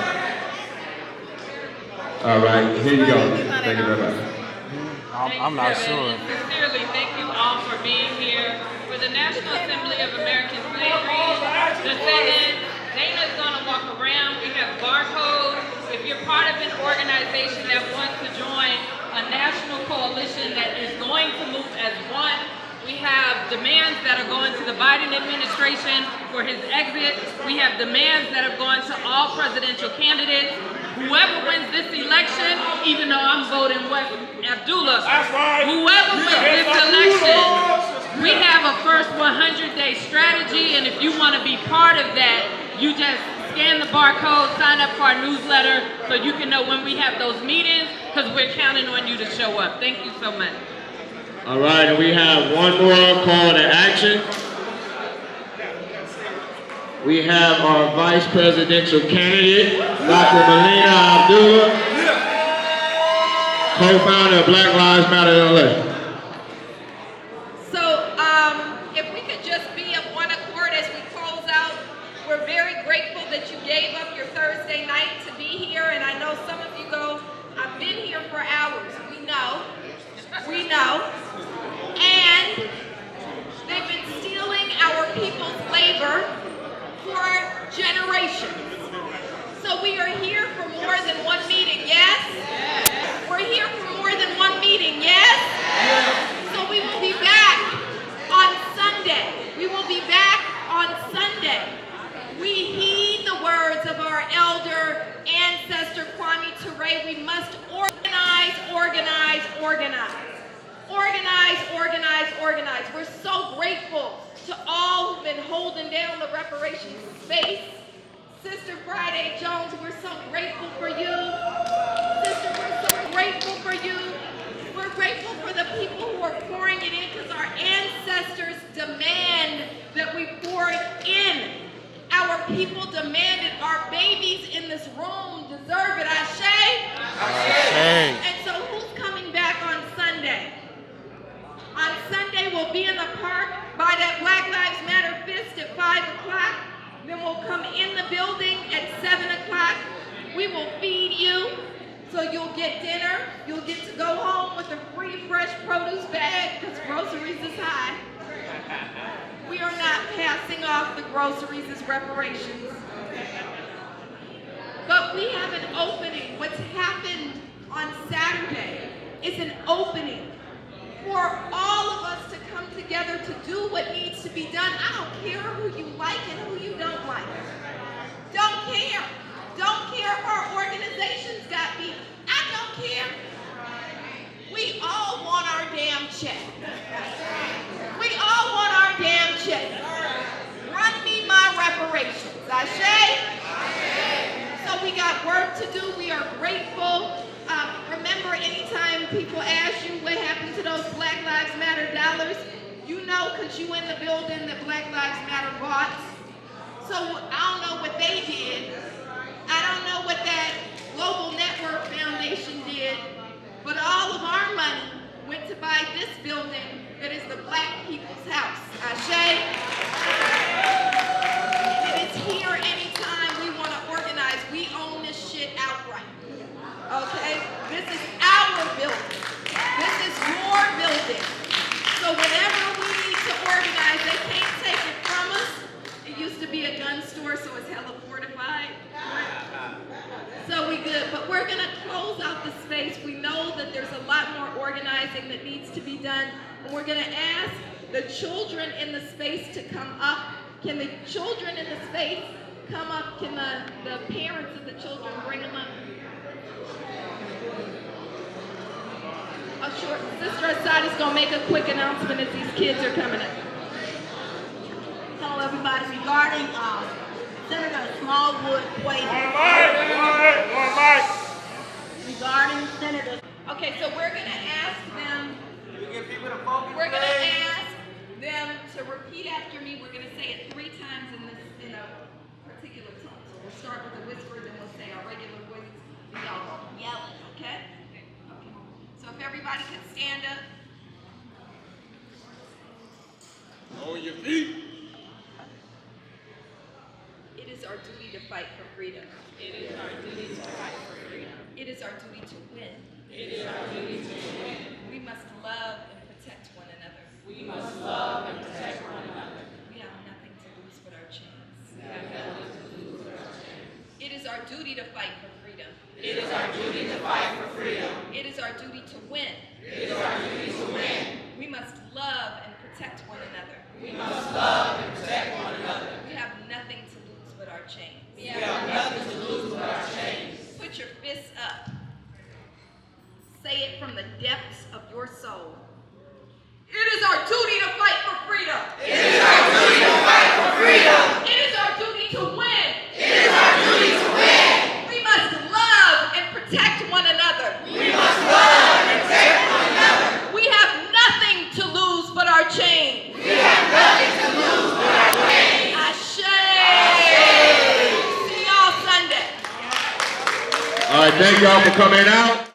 All right, here you go. Thank you very much. I'm not sure. Sincerely, thank you all for being here. For the National Assembly of American Slavery, the Senate, Dana's gonna walk around. We have barcodes. If you're part of an organization that wants to join a national coalition that is going to move as one, we have demands that are going to the Biden administration for his exit. We have demands that have gone to all presidential candidates. Whoever wins this election, even though I'm voting West Abdullah, whoever wins this election, we have a first 100-day strategy, and if you want to be part of that, you just scan the barcode, sign up for our newsletter so you can know when we have those meetings, because we're counting on you to show up. Thank you so much. All right, and we have one more call to action. We have our vice presidential candidate, Dr. Kamilah Moore, co-founder of Black Lives Matter LA. So, if we could just be of one accord as we close out, we're very grateful that you gave up your Thursday night to be here, and I know some of you go, I've been here for hours. We know. And they've been stealing our people's labor for generations. So we are here for more than one meeting, yes? We're here for more than one meeting, yes? So we will be back on Sunday. We will be back on Sunday. We heed the words of our elder ancestor Kwame Ture. We must organize, organize, organize. Organize, organize, organize. We're so grateful to all who've been holding down the reparations space. Sister Friday Jones, we're so grateful for you. Sister, we're so grateful for you. We're grateful for the people who are pouring it in because our ancestors demand that we pour it in. Our people demand it. Our babies in this room deserve it. Ashe? Ashe. And so who's coming back on Sunday? On Sunday, we'll be in the park by that Black Lives Matter fist at 5 o'clock. Then we'll come in the building at 7 o'clock. We will feed you, so you'll get dinner. You'll get to go home with a free fresh produce bag because groceries is high. We are not passing off the groceries as reparations. But we have an opening. What's happened on Saturday is an opening for all of us to come together to do what needs to be done. I don't care who you like and who you don't like. Don't care. Don't care if our organizations got beat. I don't care. We all want our damn check. We all want our damn check. Run me my reparations. Ashe? So we got work to do. We are grateful. Remember, anytime people ask you what happened to those Black Lives Matter dollars, you know because you in the building that Black Lives Matter bought. So I don't know what they did. I don't know what that Global Network Foundation did, but all of our money went to buy this building that is the Black people's house. Ashe? And it's here anytime we want to organize. We own this shit outright. Okay? This is our building. This is your building. So whenever we need to organize, they can't take it from us. It used to be a gun store, so it's hella fortified. So we good. But we're going to close out the space. We know that there's a lot more organizing that needs to be done. And we're going to ask the children in the space to come up. Can the children in the space come up? Can the parents of the children bring them up? Oh, sure. Sister Asadi's going to make a quick announcement as these kids are coming up. Hello, everybody. Regarding Senator Smallwood Quayle. Regarding Senator. Okay, so we're going to ask them. We're going to ask them to repeat after me. We're going to say it 3 times in a particular tone. So we'll start with a whisper, then we'll say our regular voices. And y'all go yell it, okay? Okay. So if everybody could stand up. On your feet. It is our duty to fight for freedom. It is our duty to fight for freedom. It is our duty to win. It is our duty to win. We must love and protect one another. We must love and protect one another. We have nothing to lose but our chains. We have nothing to lose but our chains. It is our duty to fight for freedom. It is our duty to fight for freedom. It is our duty to win. It is our duty to win. We must love and protect one another. We must love and protect one another. We have nothing to lose but our chains. We have nothing to lose but our chains. Put your fists up. Say it from the depths of your soul. It is our duty to fight for freedom. It is our duty to fight for freedom. It is our duty to win. It is our duty to win. We must love and protect one another. We must love and protect one another. We have nothing to lose but our chains. We have nothing to lose but our chains. Ashe. See y'all Sunday. All right, thank y'all for coming out.